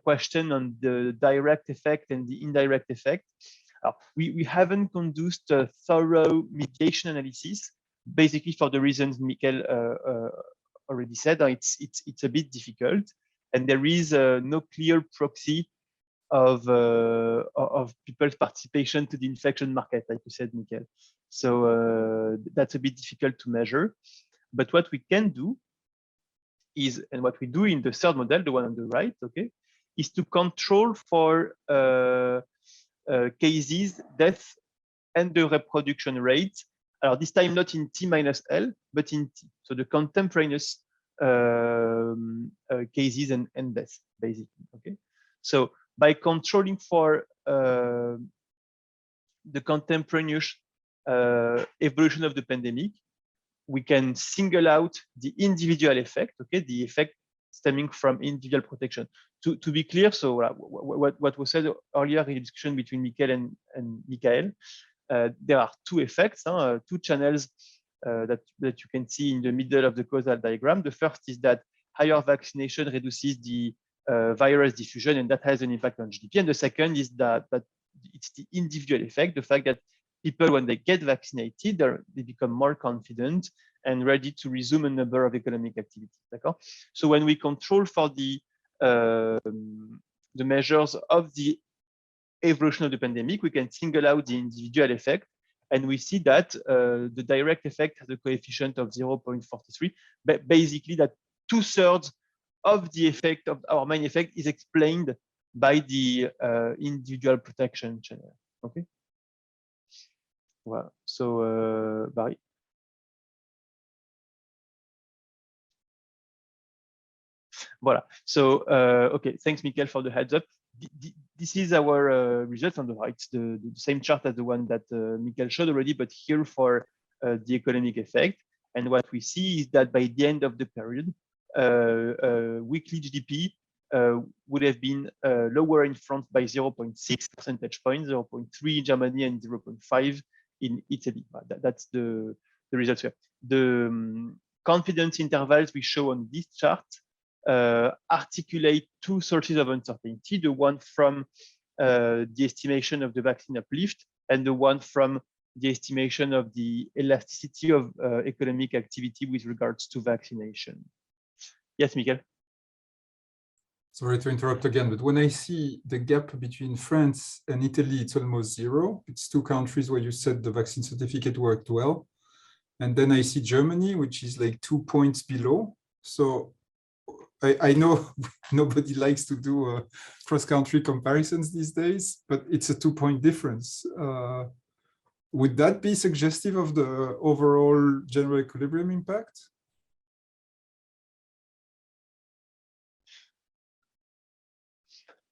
question on the direct effect and the indirect effect, we haven't conducted a thorough mitigation analysis, basically for the reasons Miquel already said. It's a bit difficult, and there is no clear proxy of people's participation to the infection market, like you said, Miquel. So that's a bit difficult to measure. But what we can do is, and what we do in the third model, the one on the right, okay, is to control for cases, death, and the reproduction rate. This time not in T minus L, but in T. So the contemporaneous cases and deaths, basically. Okay. So by controlling for the contemporaneous evolution of the pandemic, we can single out the individual effect, okay, the effect stemming from individual protection. To be clear, so what was said earlier in the discussion between Miquel and Michael, there are 2 effects, 2 channels that you can see in the middle of the causal diagram. The first is that higher vaccination reduces the virus diffusion, and that has an impact on GDP. And the second is that it's the individual effect, the fact that people, when they get vaccinated, they become more confident and ready to resume a number of economic activities. So when we control for the measures of the evolution of the pandemic, we can single out the individual effect, and we see that the direct effect has a coefficient of 0.43, but basically that 2/3 of the effect of our main effect is explained by the individual protection channel. Okay. Well, so Bary. Voilà. So okay, thanks, Miquel, for the heads up. This is our results on the right. It's the same chart as the one that Miquel showed already, but here for the economic effect. And what we see is that by the end of the period, weekly GDP would have been lower in France by 0.6 percentage points, 0.3 in Germany, and 0.5 in Italy. That's the results here. The confidence intervals we show on this chart articulate two sources of uncertainty, the one from the estimation of the vaccine uplift and the one from the estimation of the elasticity of economic activity with regards to vaccination. Yes, Miquel? Sorry to interrupt again, but when I see the gap between France and Italy, it's almost zero. It's two countries where you said the vaccine certificate worked well. And then I see Germany, which is like 2 points below. So I know nobody likes to do cross-country comparisons these days, but it's a 2-point difference. Would that be suggestive of the overall general equilibrium impact?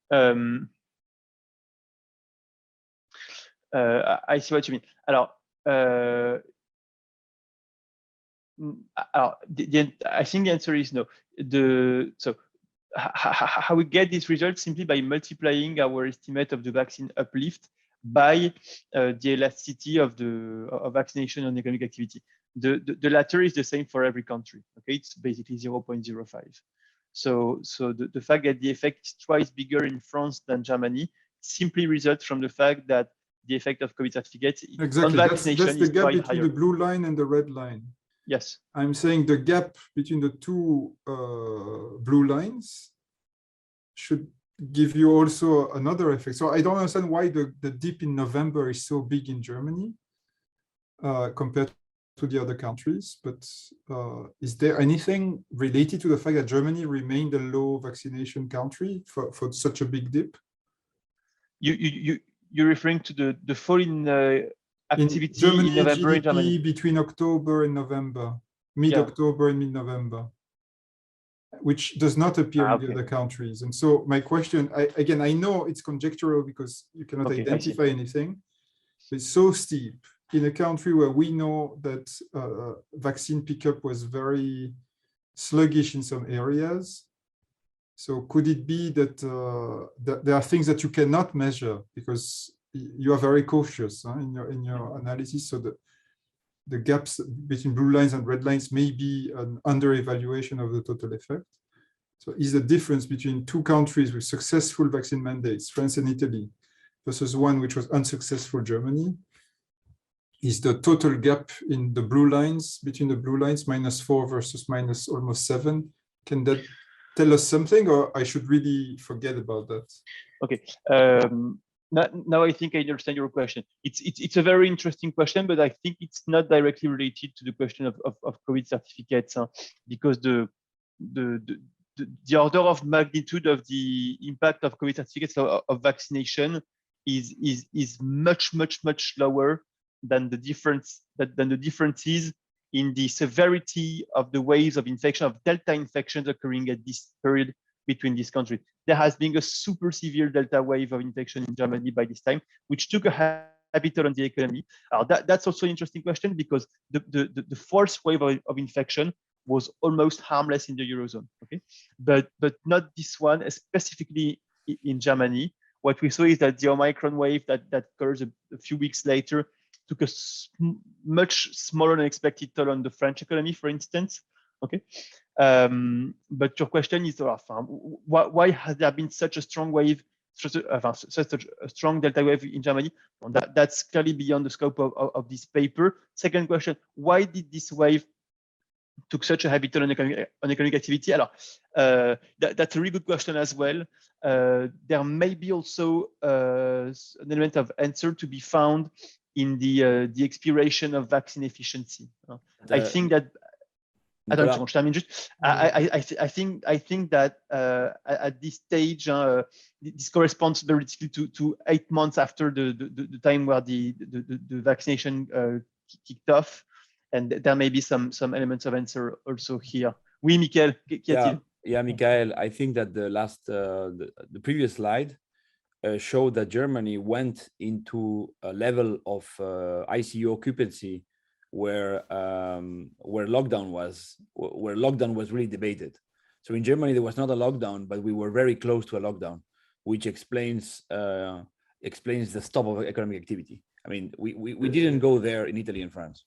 I see what you mean. Alors, I think the answer is no. So how we get these results simply by multiplying our estimate of the vaccine uplift by the elasticity of vaccination on economic activity. The latter is the same for every country. Okay, it's basically 0.05. So the fact that the effect is twice bigger in France than Germany simply results from the fact that the effect of COVID certificates on vaccination that's the gap between higher. the blue line and the red line. Yes. I'm saying the gap between the two blue lines should give you also another effect. So I don't understand why the dip in November is so big in Germany compared to the other countries. But is there anything related to the fact that Germany remained a low vaccination country for such a big dip? You're referring to the fall in activity Germany, in November GDP in Germany between October and November, mid-October and mid-November, which does not appear in the other countries. And so my question, again, I know it's conjectural because you cannot identify anything, but it's so steep in a country where we know that vaccine pickup was very sluggish in some areas. So could it be that, that there are things that you cannot measure because you are very cautious in your analysis? So the gaps between blue lines and red lines may be an under-evaluation of the total effect. So is the difference between two countries with successful vaccine mandates, France and Italy, versus one which was unsuccessful, Germany, is the total gap in the blue lines, between the blue lines, -4 versus minus almost 7? Can that tell us something, or I should really forget about that? Okay. Now I think I understand your question. It's a very interesting question, but I think it's not directly related to the question of COVID certificates, because the order of magnitude of the impact of COVID certificates of vaccination is much lower than the differences in the severity of the waves of infection, of Delta infections occurring at this period between these countries. There has been a super severe Delta wave of infection in Germany by this time, which took a heavy toll on the economy. That's also an interesting question because the fourth wave of infection was almost harmless in the Eurozone, okay? But not this one, specifically in Germany. What we saw is that the Omicron wave that occurs a few weeks later took a much smaller than expected toll on the French economy, for instance. Okay, but your question is, why has there been such a strong wave, such a strong Delta wave in Germany? That's clearly beyond the scope of this paper. Second question: why did this wave took such a heavy toll on economic activity? That's a really good question as well. There may be also an element of answer to be found in the expiration of vaccine efficiency. I think that. Attends, je termine juste. I think that at this stage, this corresponds very to 8 months after the time where the vaccination kicked off, and there may be some elements of answer also here. Oui, Miquel, qu'y a-t-il? Yeah, Miquel, I think that the previous slide showed that Germany went into a level of ICU occupancy where lockdown was really debated. So in Germany there was not a lockdown, but we were very close to a lockdown, which explains the stop of economic activity. I mean, we didn't go there in Italy and France.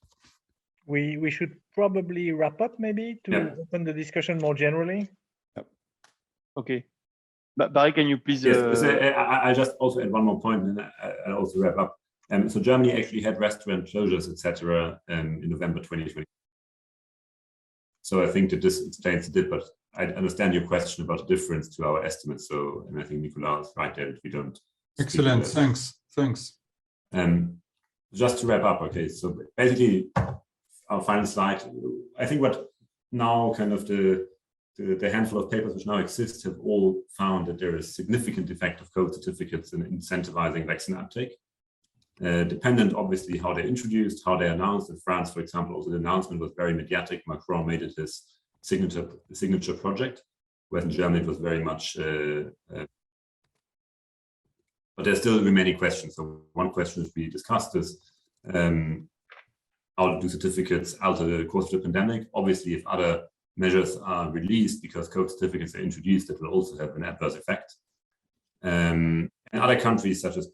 We should probably wrap up maybe to open the discussion more generally. Yep. Okay. But Bary, can you please? Yes, I just also add one more point, and I'll also wrap up. So Germany actually had restaurant closures, etc., in November 2020. So I think that this explains a bit, but I understand your question about the difference to our estimates. So, and I think Nicolas is right there that we don't. Excellent. Thanks. Just to wrap up, okay. So basically, our final slide. I think what now kind of the handful of papers which now exist have all found that there is significant effect of COVID certificates in incentivizing vaccine uptake. Dependent, obviously, how they're introduced, how they're announced. In France, for example, also the announcement was very mediatic. Macron made it his signature project, whereas in Germany it was very much. But there's still remaining questions. So one question to be discussed is how do certificates alter the course of the pandemic? Obviously, if other measures are released because COVID certificates are introduced, that will also have an adverse effect. And other countries such as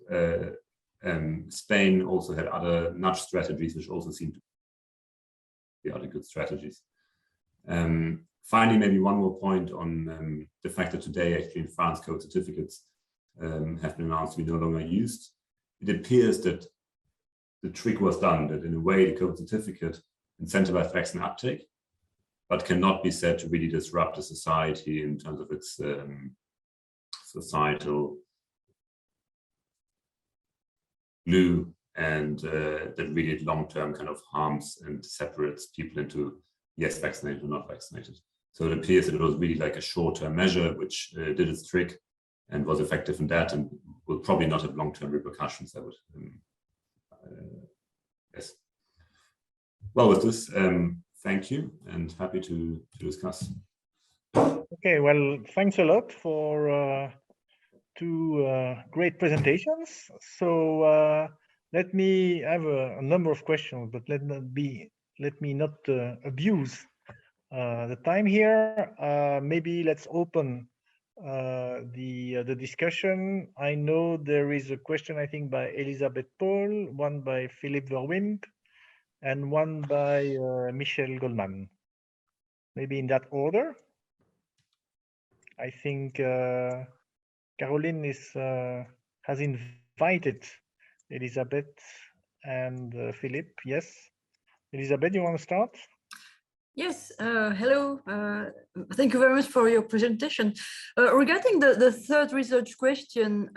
Spain also had other nudge strategies, which also seem to be other good strategies. Finally, maybe one more point on the fact that today, actually in France, COVID certificates have been announced to be no longer used. It appears that the trick was done, that in a way the COVID certificate incentivized vaccine uptake, but cannot be said to really disrupt the society in terms of its societal glue, and that really long-term kind of harms and separates people into yes vaccinated or not vaccinated. So it appears that it was really like a short-term measure which did its trick and was effective in that, and will probably not have long-term repercussions. I would yes. Well, with this, thank you, and happy to discuss. Okay, well, thanks a lot for two great presentations. So let me have a number of questions, but let me not abuse the time here. Maybe let's open the discussion. I know there is a question, I think, by Elisabeth Paul, one by Philippe Verwind, and one by Michel Goldman. Maybe in that order. I think Caroline has invited Elisabeth and Philippe. Yes, Elisabeth, you want to start? Yes, hello. Thank you very much for your presentation. Regarding the third research question,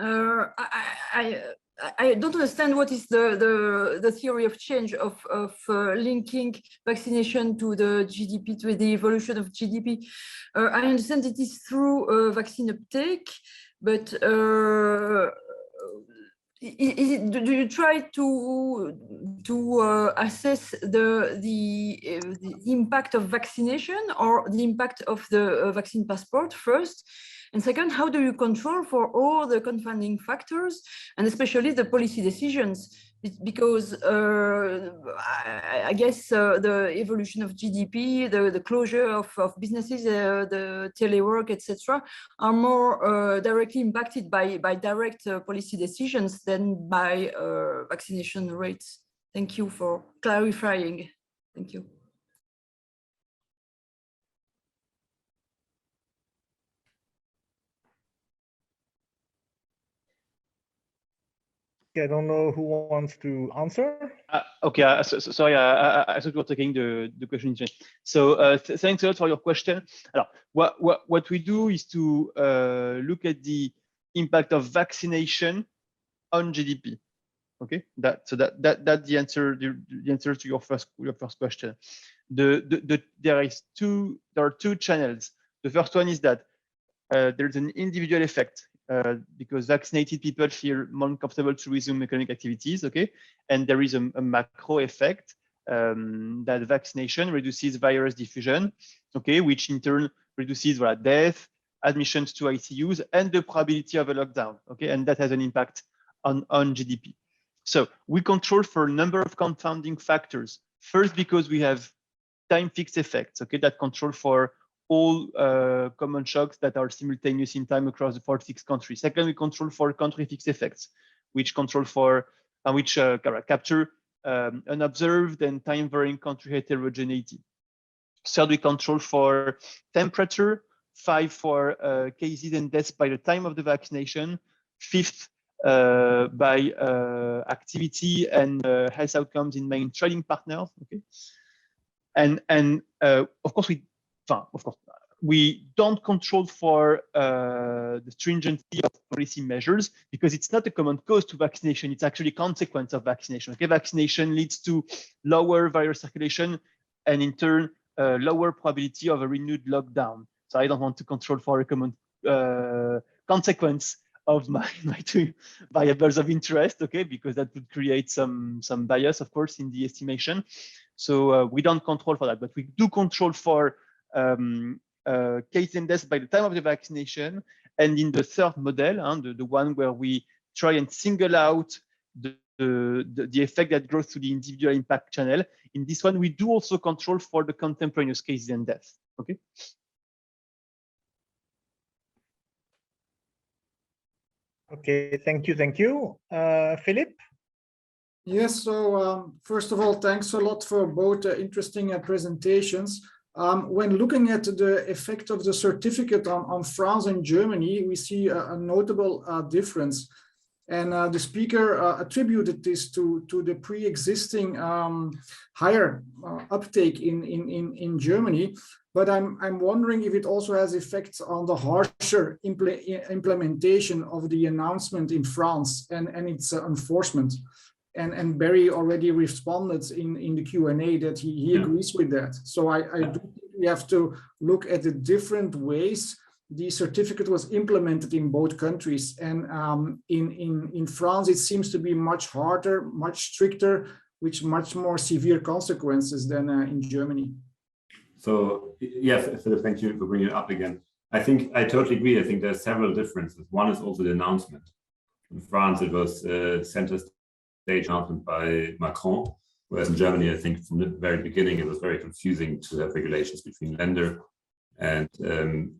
I don't understand what is the theory of change of linking vaccination to the GDP, to the evolution of GDP. I understand it is through vaccine uptake, but do you try to assess the impact of vaccination or the impact of the vaccine passport first? And second, how do you control for all the confounding factors and especially the policy decisions? Because I guess the evolution of GDP, the closure of businesses, the telework, etc., are more directly impacted by direct policy decisions than by vaccination rates. Thank you for clarifying. Thank you. I don't know who wants to answer. Okay, sorry, I thought you were taking the question. So thanks a lot for your question. What we do is to look at the impact of vaccination on GDP. Okay, that's the answer. The answer to your first question. There are two channels. The first one is that there's an individual effect. Because vaccinated people feel more comfortable to resume economic activities, okay? And there is a macro effect that vaccination reduces virus diffusion, okay, which in turn reduces death, admissions to ICUs, and the probability of a lockdown, okay? And that has an impact on GDP. So we control for a number of confounding factors. First, because we have time fixed effects, okay, that control for all common shocks that are simultaneous in time across the 46 countries. Second, we control for country fixed effects, which control for capture unobserved and time varying country heterogeneity. Third, we control for temperature. 5 for cases and deaths by the time of the vaccination. Fifth, by activity and health outcomes in main trading partners. Okay, and of course we don't control for the stringency of policy measures because it's not a common cause to vaccination. It's actually a consequence of vaccination. Okay, vaccination leads to lower virus circulation and in turn lower probability of a renewed lockdown. So I don't want to control for a common consequence of my two variables of interest, okay, because that would create some bias, of course, in the estimation. So we don't control for that, but we do control for case and deaths by the time of the vaccination. And in the third model, the one where we try and single out the effect that goes to the individual impact channel, in this one, we do also control for the contemporaneous cases and deaths, okay? Okay, thank you. Philippe? Yes, so first of all, thanks a lot for both interesting presentations. When looking at the effect of the certificate on France and Germany, we see a notable difference. And the speaker attributed this to the pre-existing higher uptake in Germany. But I'm wondering if it also has effects on the harsher implementation of the announcement in France and its enforcement. And Bary already responded in the Q&A that he agrees with that. So I do think we have to look at the different ways the certificate was implemented in both countries. And in France, it seems to be much harder, much stricter, with much more severe consequences than in Germany. So, yes, Philip, thank you for bringing it up again. I think I totally agree. I think there are several differences. One is also the announcement. In France, it was center stage announcement by Macron, whereas in Germany, I think from the very beginning, it was very confusing to have regulations between lender. And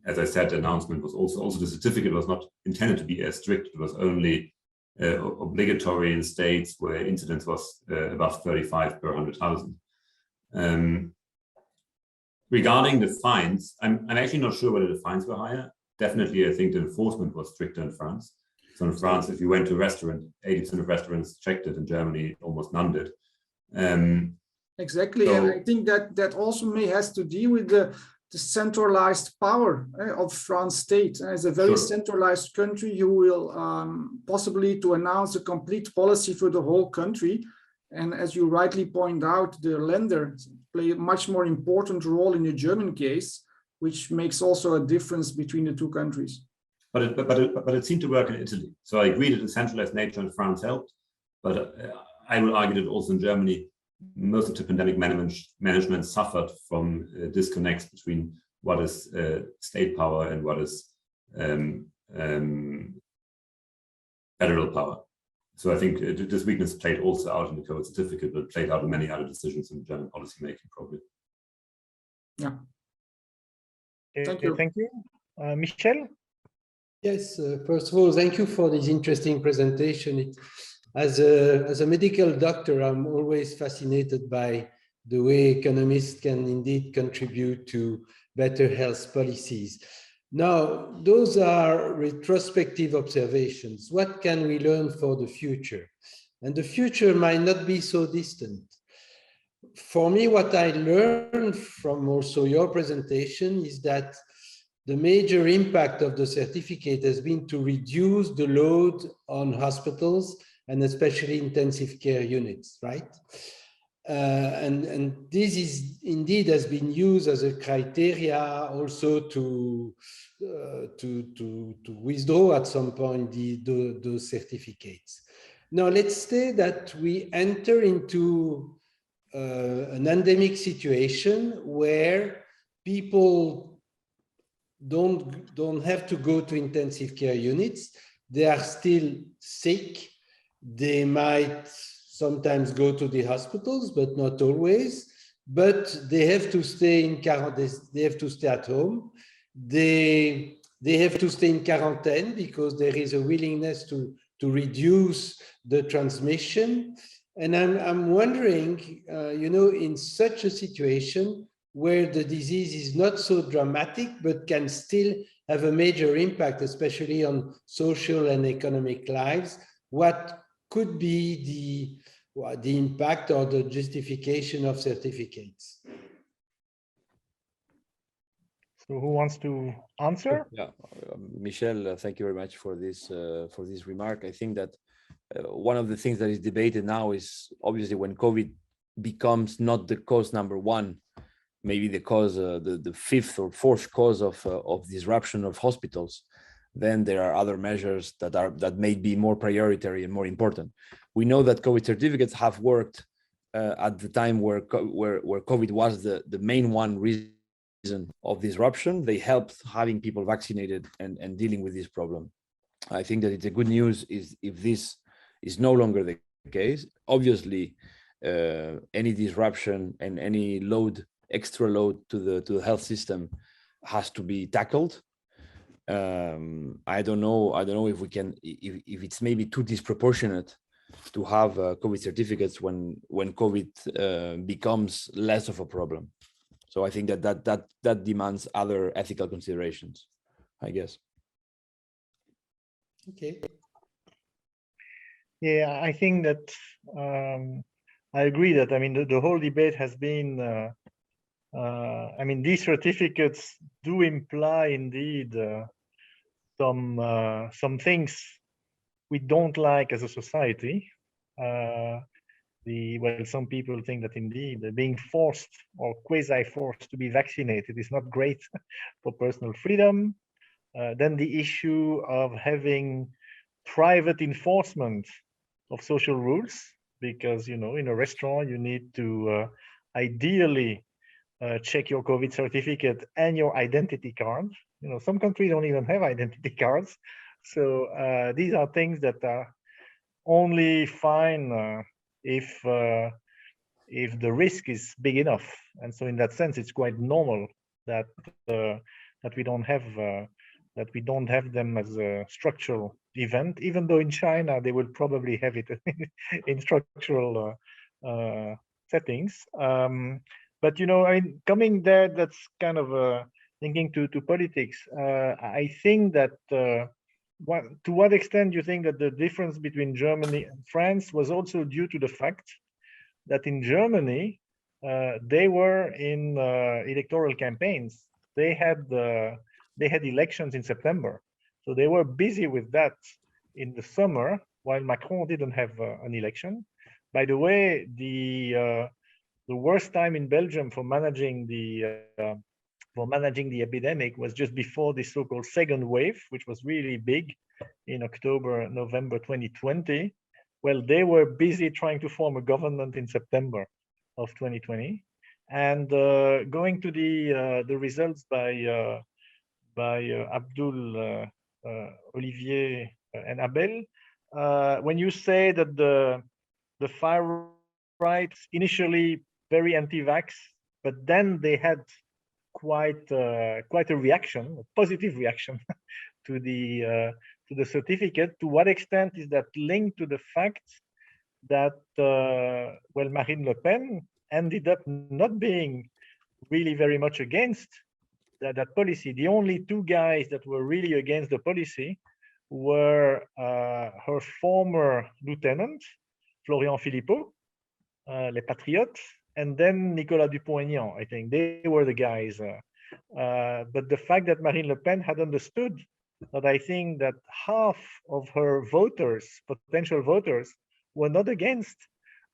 as I said, the announcement was also the certificate was not intended to be as strict. It was only obligatory in states where incidence was above 35 per 100,000. Regarding the fines, I'm actually not sure whether the fines were higher. Definitely, I think the enforcement was stricter in France. So in France, if you went to a restaurant, 80% of restaurants checked it. In Germany, almost none did. Exactly, and I think that also may has to do with the centralized power of France state. As a very centralized country, you will possibly to announce a complete policy for the whole country. And as you rightly point out, the lender play a much more important role in the German case, which makes also a difference between the two countries. But it seemed to work in Italy. So I agree that the centralized nature in France helped, but I will argue that also in Germany, most of the pandemic management suffered from disconnects between what is state power and what is federal power. So I think this weakness played also out in the COVID certificate, but played out in many other decisions in German policymaking, probably. Yeah. Thank you. Miquel? Yes, first of all, thank you for this interesting presentation. As a medical doctor, I'm always fascinated by the way economists can indeed contribute to better health policies. Now, those are retrospective observations. What can we learn for the future? and the future might not be so distant. For me, what I learned from also your presentation is that the major impact of the certificate has been to reduce the load on hospitals and especially intensive care units, right? And this is indeed has been used as a criteria also to withdraw at some point those certificates. Now let's say that we enter into an endemic situation where people don't have to go to intensive care units. They are still sick. They might sometimes go to the hospitals, but not always. But they have to stay in quarantine. They have to stay at home. They have to stay in quarantine because there is a willingness to reduce the transmission. And I'm wondering, you know, in such a situation where the disease is not so dramatic, but can still have a major impact, especially on social and economic lives, what could be the impact or the justification of certificates? So who wants to answer? Yeah, Michel, thank you very much for this remark. I think that one of the things that is debated now is obviously when COVID becomes not the cause number one, maybe the cause, the fifth or fourth cause of disruption of hospitals, then there are other measures that may be more prioritary and more important. We know that COVID certificates have worked at the time where COVID was the main one reason of disruption. They helped having people vaccinated and dealing with this problem. I think that it's a good news is if this is no longer the case. Obviously, any disruption and any extra load to the health system has to be tackled. I don't know if we can, if it's maybe too disproportionate to have COVID certificates when COVID becomes less of a problem. So I think that demands other ethical considerations, I guess. Okay. Yeah, I think that I agree that, I mean, the whole debate has been, I mean, these certificates do imply indeed some things we don't like as a society. Well, some people think that indeed being forced or quasi-forced to be vaccinated is not great for personal freedom. Then the issue of having private enforcement of social rules, because, you know, in a restaurant, you need to ideally check your COVID certificate and your identity card. You know, some countries don't even have identity cards. So these are things that are only fine if the risk is big enough. And so in that sense, it's quite normal that that we don't have them as a structural event, even though in China they will probably have it in structural settings. But, you know, I mean, coming there, that's kind of thinking to politics. I think that to what extent do you think that the difference between Germany and France was also due to the fact that in Germany, they were in electoral campaigns. They had elections in September. So they were busy with that in the summer, while Macron didn't have an election. By the way, the worst time in Belgium for managing the epidemic was just before the so-called second wave, which was really big in October, November 2020. Well, they were busy trying to form a government in September of 2020. And going to the results by Abdul, Olivier, and Abel, when you say that the far right initially very anti-vax, but then they had quite a reaction, a positive reaction to the certificate. To what extent is that linked to the fact that well, Marine Le Pen ended up not being really very much against that policy? The only two guys that were really against the policy were her former lieutenant Florian Philippot, Les Patriotes, and then Nicolas Dupont-Aignan. I think they were the guys. But the fact that Marine Le Pen had understood that I think that half of her voters, potential voters, were not against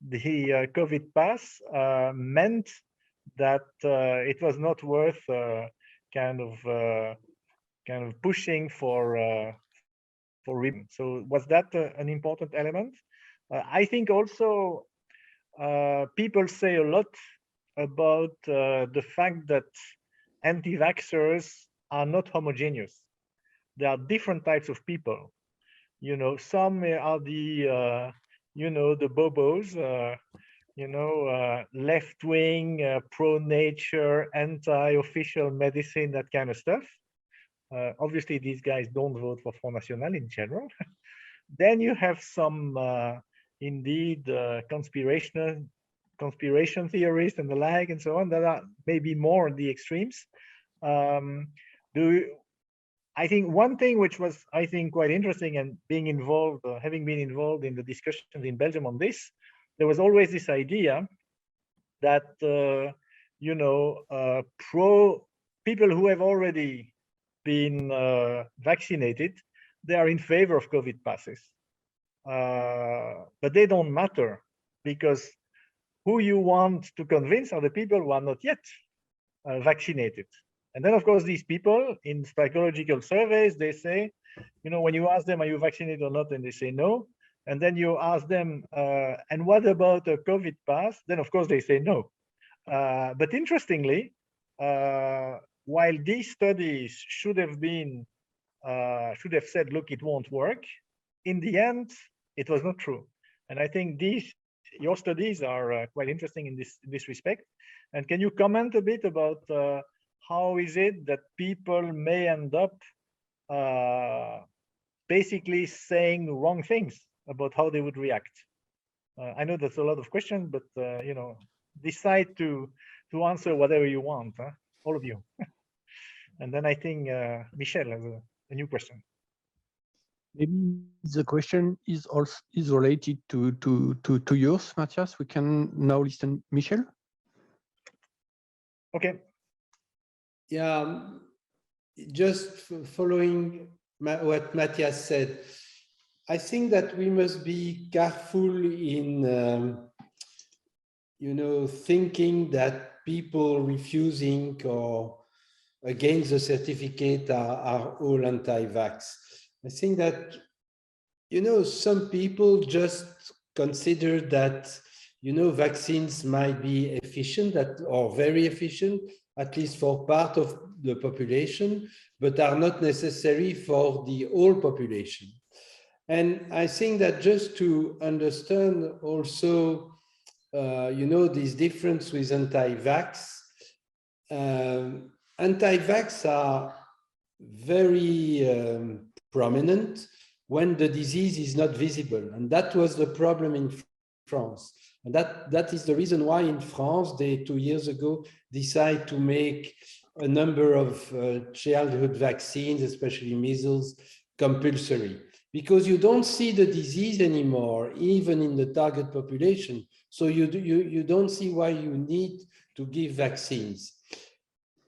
the COVID pass meant that it was not worth kind of pushing for. So was that an important element? I think also people say a lot about the fact that anti-vaxxers are not homogeneous. There are different types of people. You know, some are the you know, the bobos, you know, left-wing, pro-nature, anti-official medicine, that kind of stuff. Obviously, these guys don't vote for Front National in general. Then you have some, indeed, conspiration theorists and the like, and so on, that are maybe more on the extremes. I think one thing which was, I think, quite interesting, and being involved, having been involved in the discussions in Belgium on this, there was always this idea that, you know, people who have already been vaccinated, they are in favor of COVID passes. But they don't matter, because who you want to convince are the people who are not yet vaccinated. And then, of course, these people in psychological surveys, they say, you know, when you ask them, are you vaccinated or not? And they say no. And then you ask them, and what about a COVID pass? Then, of course, they say no. But interestingly, while these studies should have said, look, it won't work, in the end, it was not true. And I think your studies are quite interesting in this respect. And can you comment a bit about how is it that people may end up basically saying wrong things about how they would react? I know that's a lot of questions, but you know, decide to answer whatever you want, huh? All of you. And then I think Michel has a new question. Maybe the question is also related to yours, Matthias. We can now listen, Michel. Okay. Yeah, just following what Matthias said, I think that we must be careful in, you know, thinking that people refusing or against the certificate are all anti-vax. I think that, you know, some people just consider that, you know, vaccines might be efficient or very efficient, at least for part of the population, but are not necessary for the whole population. And I think that just to understand also, you know, this difference with anti-vax, anti-vax are very prominent when the disease is not visible. And that was the problem in France. And that is the reason why in France, they 2 years ago decided to make a number of childhood vaccines, especially measles, compulsory. Because you don't see the disease anymore, even in the target population. So you don't see why you need to give vaccines.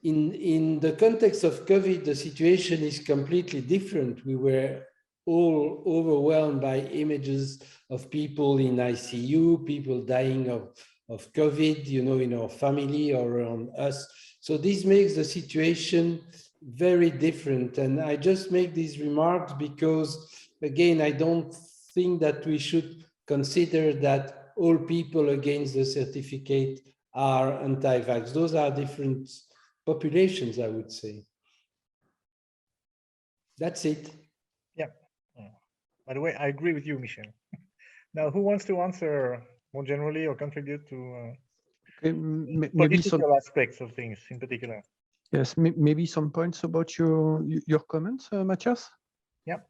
In the context of COVID, the situation is completely different. We were all overwhelmed by images of people in ICU, people dying of COVID, you know, in our family or around us. So this makes the situation very different. And I just make these remarks because, again, I don't think that we should consider that all people against the certificate are anti-vax. Those are different populations, I would say. That's it. Yeah. By the way, I agree with you, Michel. Now, who wants to answer more generally or contribute to maybe some aspects of things in particular? Yes, maybe some points about your comments, Matthias? Yeah.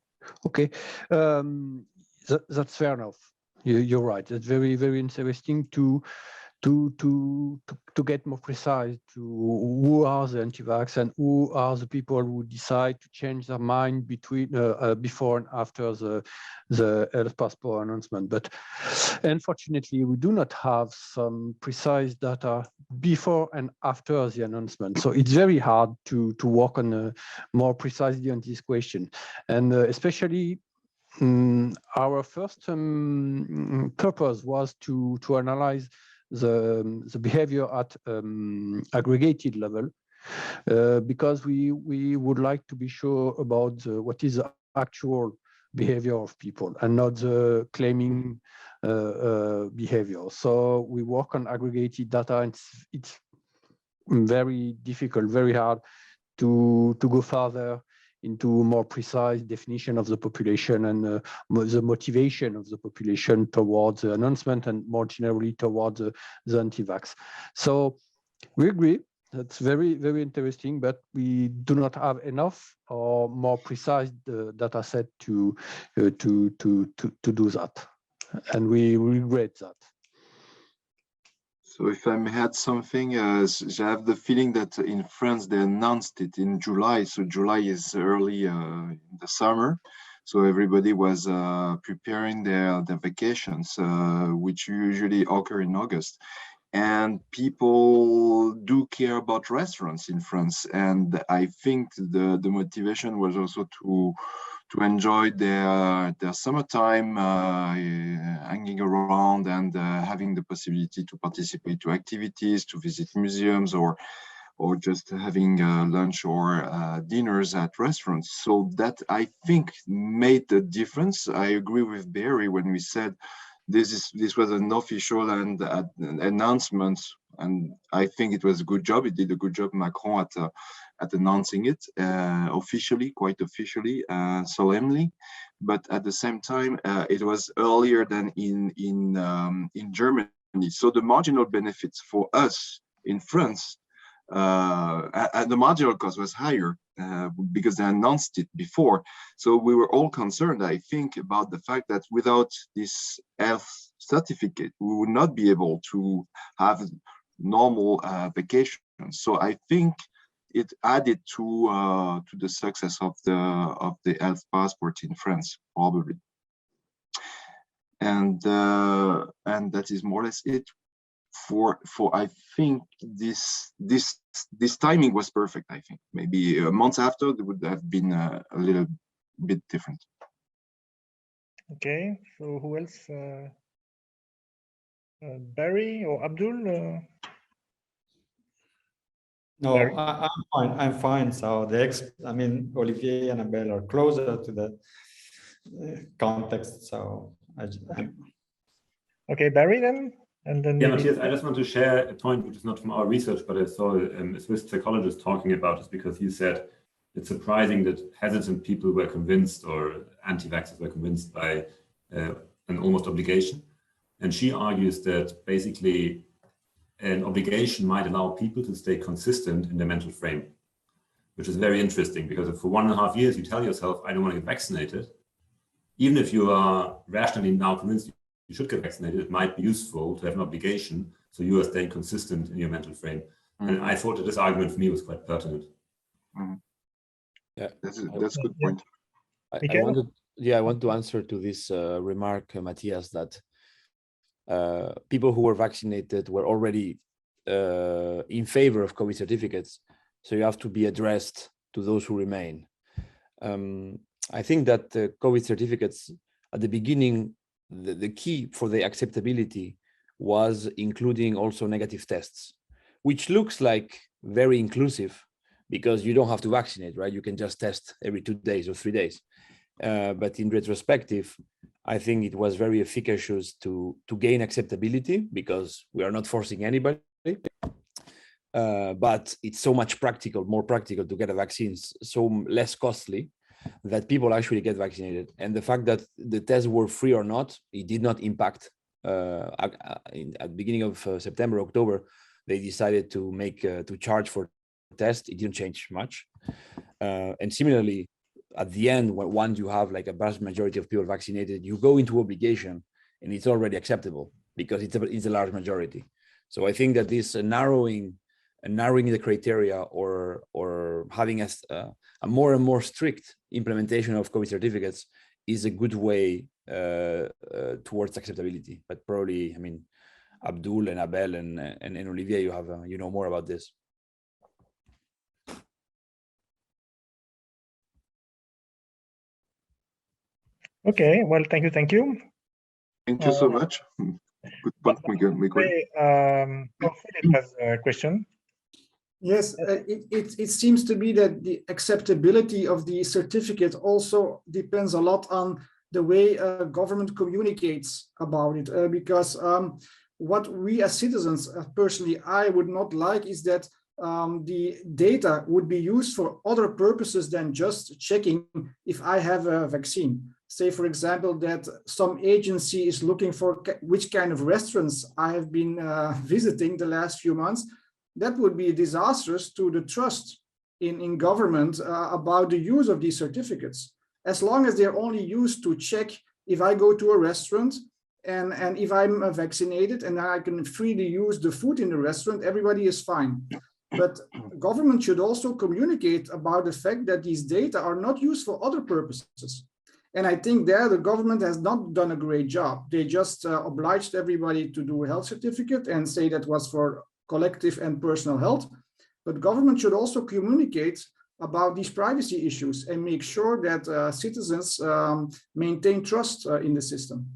Okay, that's fair enough. You're right. It's very, very interesting to to get more precise to who are the anti-vax and who are the people who decide to change their mind between before and after the health passport announcement. But unfortunately, we do not have some precise data before and after the announcement. So it's very hard to work on more precisely on this question. And especially our first purpose was to analyze the behavior at aggregated level, because we would like to be sure about what is the actual behavior of people and not the claiming behavior. So we work on aggregated data, and it's very difficult, very hard to go further into more precise definition of the population and the motivation of the population towards the announcement and more generally towards the anti-vax. So we agree, that's very, very interesting, but we do not have enough or more precise data set to do that. And we regret that. So if I may add something, I have the feeling that in France, they announced it in July. So July is early in the summer. So everybody was preparing their vacations, which usually occur in August. And people do care about restaurants in France. And I think the motivation was also to enjoy their summertime, hanging around and having the possibility to participate to activities, to visit museums, or just having lunch or dinners at restaurants. So that, I think, made the difference. I agree with Bary when we said this was an official and announcement, and I think it was a good job. It did a good job, Macron, at announcing it officially, quite officially, solemnly. But at the same time, it was earlier than in Germany. So the marginal benefits for us in France, and the marginal cost was higher because they announced it before. So we were all concerned, I think, about the fact that without this health certificate, we would not be able to have normal vacations. So I think it added to the success of the health passport in France, probably. And that is more or less it. For I think this timing was perfect. I think maybe a month after it would have been a little bit different. Okay, so who else? Bary or Abdul? No, I'm fine. I'm fine. So I mean, Olivier and Abel are closer to the context. So Okay, Bary then. And then yeah, Matthias, I just want to share a point which is not from our research, but I saw a Swiss psychologist talking about this, because he said it's surprising that hesitant people were convinced, or anti-vaxxers were convinced by an almost obligation. And she argues that basically an obligation might allow people to stay consistent in their mental frame, which is very interesting, because if for 1.5 years you tell yourself, I don't want to get vaccinated, even if you are rationally now convinced you should get vaccinated, it might be useful to have an obligation, so you are staying consistent in your mental frame. Mm-hmm. And I thought that this argument for me was quite pertinent. Mm-hmm. Yeah, that's a good point. I want to answer to this remark, Matthias, that people who were vaccinated were already in favor of COVID certificates, so you have to be addressed to those who remain. I think that COVID certificates at the beginning, the key for the acceptability was including also negative tests, which looks like very inclusive because you don't have to vaccinate, right? You can just test every 2 days or 3 days. But in retrospective, I think it was very efficacious to gain acceptability because we are not forcing anybody. But it's so much more practical to get a vaccine, so less costly, that people actually get vaccinated. And the fact that the tests were free or not, it did not impact. At the beginning of September, October, they decided to charge for tests. It didn't change much. And similarly, at the end, once you have like a vast majority of people vaccinated, you go into obligation and it's already acceptable because it's a large majority. So I think that this narrowing the criteria or having a more and more strict implementation of COVID certificates is a good way towards acceptability. But probably, I mean, Abdul and Abel and Olivier, you know more about this. Okay, well, thank you. Thank you so much. Good point, Miquel. Philip has a question. Yes, it seems to be that the acceptability of the certificate also depends a lot on the way government communicates about it, because what we as citizens, personally, I would not like is that the data would be used for other purposes than just checking if I have a vaccine. Say, for example, that some agency is looking for which kind of restaurants I have been visiting the last few months. That would be disastrous to the trust in government about the use of these certificates. As long as they're only used to check if I go to a restaurant and if I'm vaccinated and I can freely use the food in the restaurant, everybody is fine. But government should also communicate about the fact that these data are not used for other purposes. And I think there the government has not done a great job. They just obliged everybody to do a health certificate and say that was for collective and personal health. But government should also communicate about these privacy issues and make sure that citizens maintain trust in the system.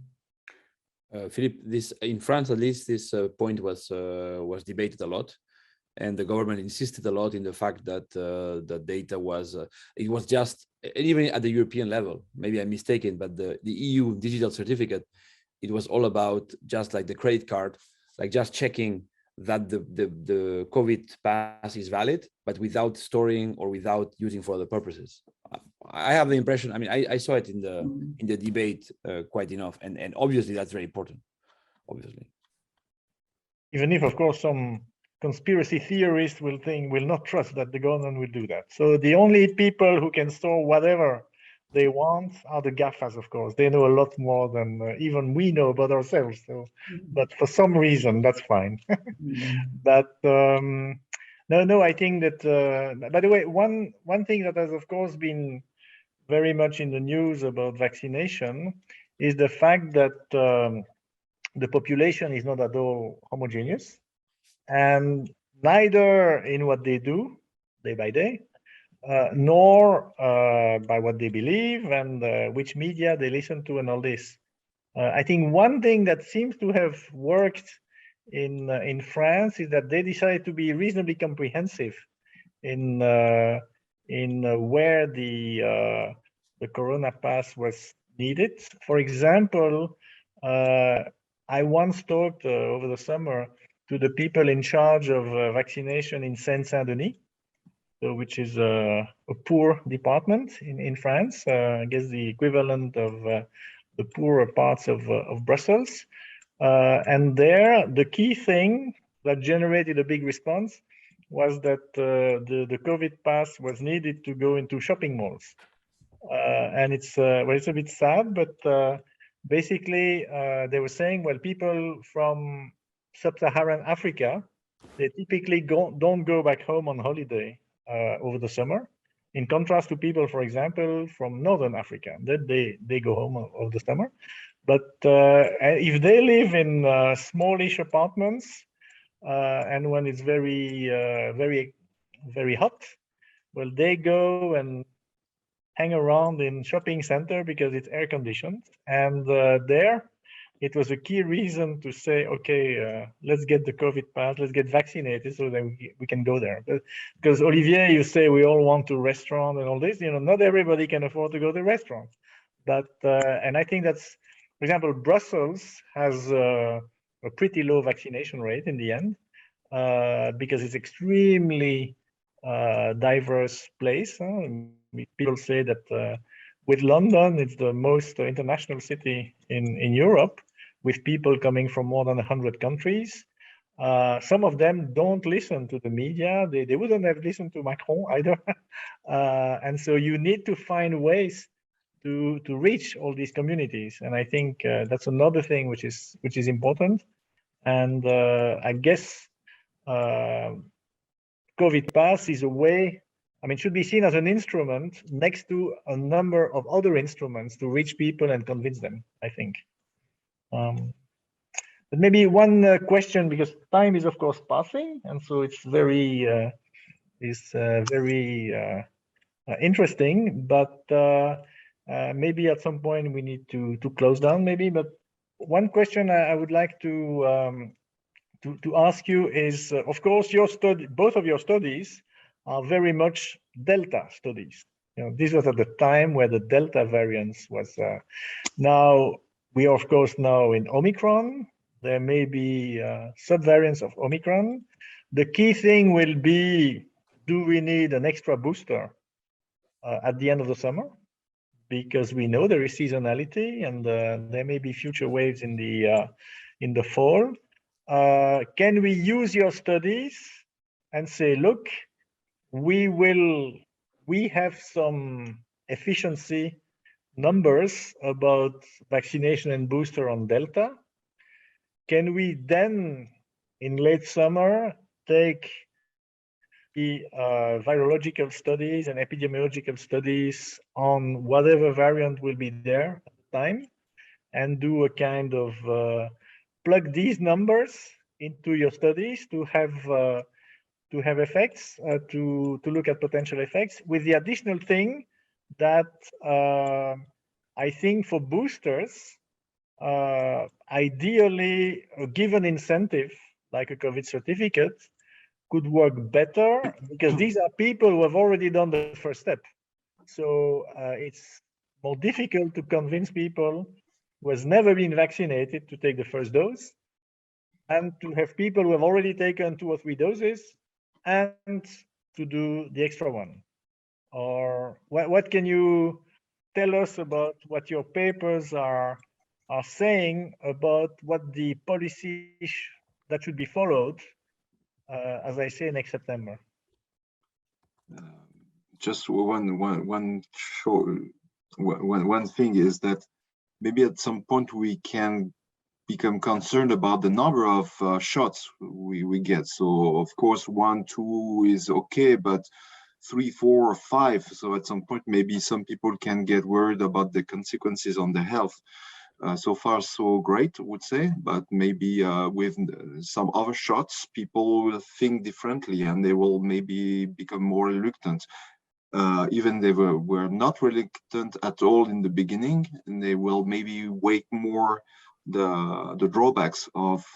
Philippe, this in France, at least, this point was debated a lot, and the government insisted a lot in the fact that the data was it was just, even at the European level, maybe I'm mistaken, but the EU digital certificate, it was all about just like the credit card, like just checking that the COVID pass is valid, but without storing or without using for other purposes. I have the impression, I mean, I saw it in the debate quite enough, and obviously that's very important, obviously. Even if, of course, some conspiracy theorists will not trust that the government will do that. So the only people who can store whatever they want are the GAFAs, of course. They know a lot more than even we know about ourselves. So, but for some reason, that's fine. But no, I think that, by the way, one thing that has, of course, been very much in the news about vaccination is the fact that the population is not at all homogeneous, and neither in what they do day by day, nor by what they believe and which media they listen to and all this. I think one thing that seems to have worked in France is that they decided to be reasonably comprehensive in where the Corona pass was needed. For example, I once talked over the summer to the people in charge of vaccination in Seine-Saint-Denis, so which is a poor department in France, I guess the equivalent of the poorer parts of Brussels. And there, the key thing that generated a big response was that the COVID pass was needed to go into shopping malls. And it's a bit sad, but basically they were saying, well, people from Sub-Saharan Africa, they typically don't go back home on holiday over the summer, in contrast to people, for example, from Northern Africa, that they go home over the summer. But if they live in smallish apartments and when it's very, very hot, well, they go and hang around in shopping center because it's air conditioned. And there, it was a key reason to say, okay, let's get the COVID pass, let's get vaccinated so that we can go there. Because Olivier, you say we all want to restaurant and all this, not everybody can afford to go to restaurants. But, and I think that's, for example, Brussels has a pretty low vaccination rate in the end, because it's extremely diverse place. People say that with London, it's the most international city in Europe, with people coming from more than 100 countries. Some of them don't listen to the media. They wouldn't have listened to Macron either. And so you need to find ways to reach all these communities. And I think that's another thing which is important. And I guess COVID pass is a way, I mean, should be seen as an instrument next to a number of other instruments to reach people and convince them, I think. But maybe one question, because time is of course passing, and so it's very interesting. But maybe at some point we need to close down, maybe. But one question I would like to ask you is, of course, your study, both of your studies are very much Delta studies. You know, this was at the time where the Delta variance was. Now we are, of course, now in Omicron. There may be subvariants of Omicron. The key thing will be, do we need an extra booster at the end of the summer? Because we know there is seasonality, and there may be future waves in the fall. Can we use your studies and say, look, we have some efficiency numbers about vaccination and booster on Delta? Can we then, in late summer, take the virological studies and epidemiological studies on whatever variant will be there at the time, and do a kind of plug these numbers into your studies to have effects, to look at potential effects, with the additional thing that I think for boosters, ideally a given incentive like a COVID certificate could work better, because these are people who have already done the first step. So it's more difficult to convince people who has never been vaccinated to take the first dose, and to have people who have already taken 2 or 3 doses and to do the extra one. Or what can you tell us about what your papers are saying about what the policy that should be followed, as I say, next September? Just one thing is that maybe at some point we can become concerned about the number of shots we get. So of course 1, 2 is okay, but 3, 4, or 5. So at some point maybe some people can get worried about the consequences on the health. So far so great, I would say, but maybe with some other shots, people will think differently, and they will maybe become more reluctant. Even they were not reluctant at all in the beginning, and they will maybe weigh more the drawbacks of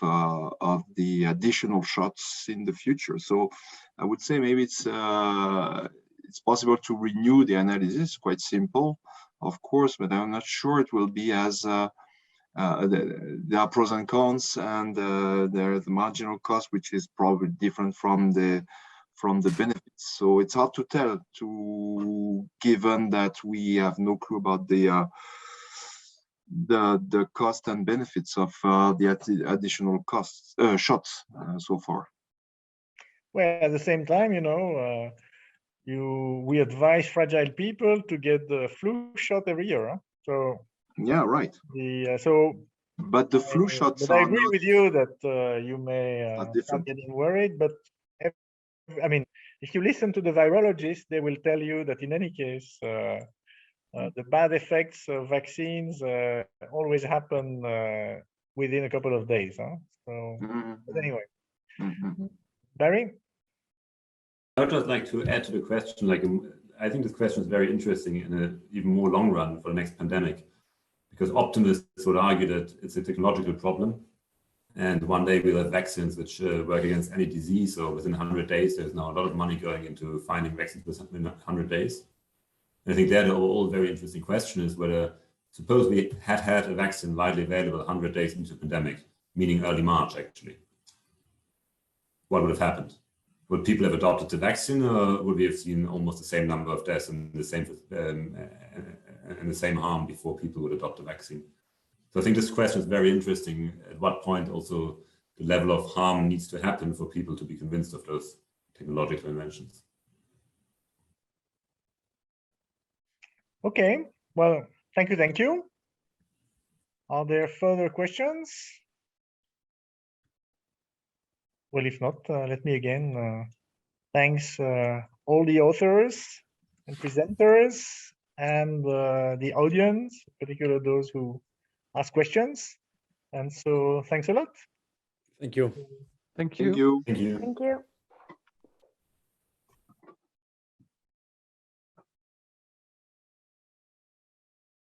the additional shots in the future. So I would say maybe it's possible to renew the analysis. Quite simple, of course, but I'm not sure it will be as there are pros and cons, and there's the marginal cost, which is probably different from the benefits. So it's hard to tell, given that we have no clue about the cost and benefits of the additional costs shots so far. Well, at the same time, you know, we advise fragile people to get the flu shot every year. Huh? So yeah, right. But the flu shots. But I agree with you that you may start getting worried. But I mean, if you listen to the virologists, they will tell you that in any case, the bad effects of vaccines always happen within a couple of days. Huh? So, but anyway, Bary? I would just like to add to the question. Like, I think this question is very interesting in an even more long run for the next pandemic, because optimists would argue that it's a technological problem, and one day we'll have vaccines which work against any disease. So within 100 days, there's now a lot of money going into finding vaccines within 100 days. And I think that the overall very interesting question is whether, suppose we had a vaccine widely available 100 days into the pandemic, meaning early March actually, what would have happened? Would people have adopted the vaccine, or would we have seen almost the same number of deaths and the same harm before people would adopt the vaccine? So I think this question is very interesting. At what point also the level of harm needs to happen for people to be convinced of those technological inventions? Okay, well, thank you. Are there further questions? well, if not, let me again thanks all the authors and presenters and the audience, particularly those who ask questions. And so thanks a lot. Thank you. Thank you. Thank you. Thank you. Thank you.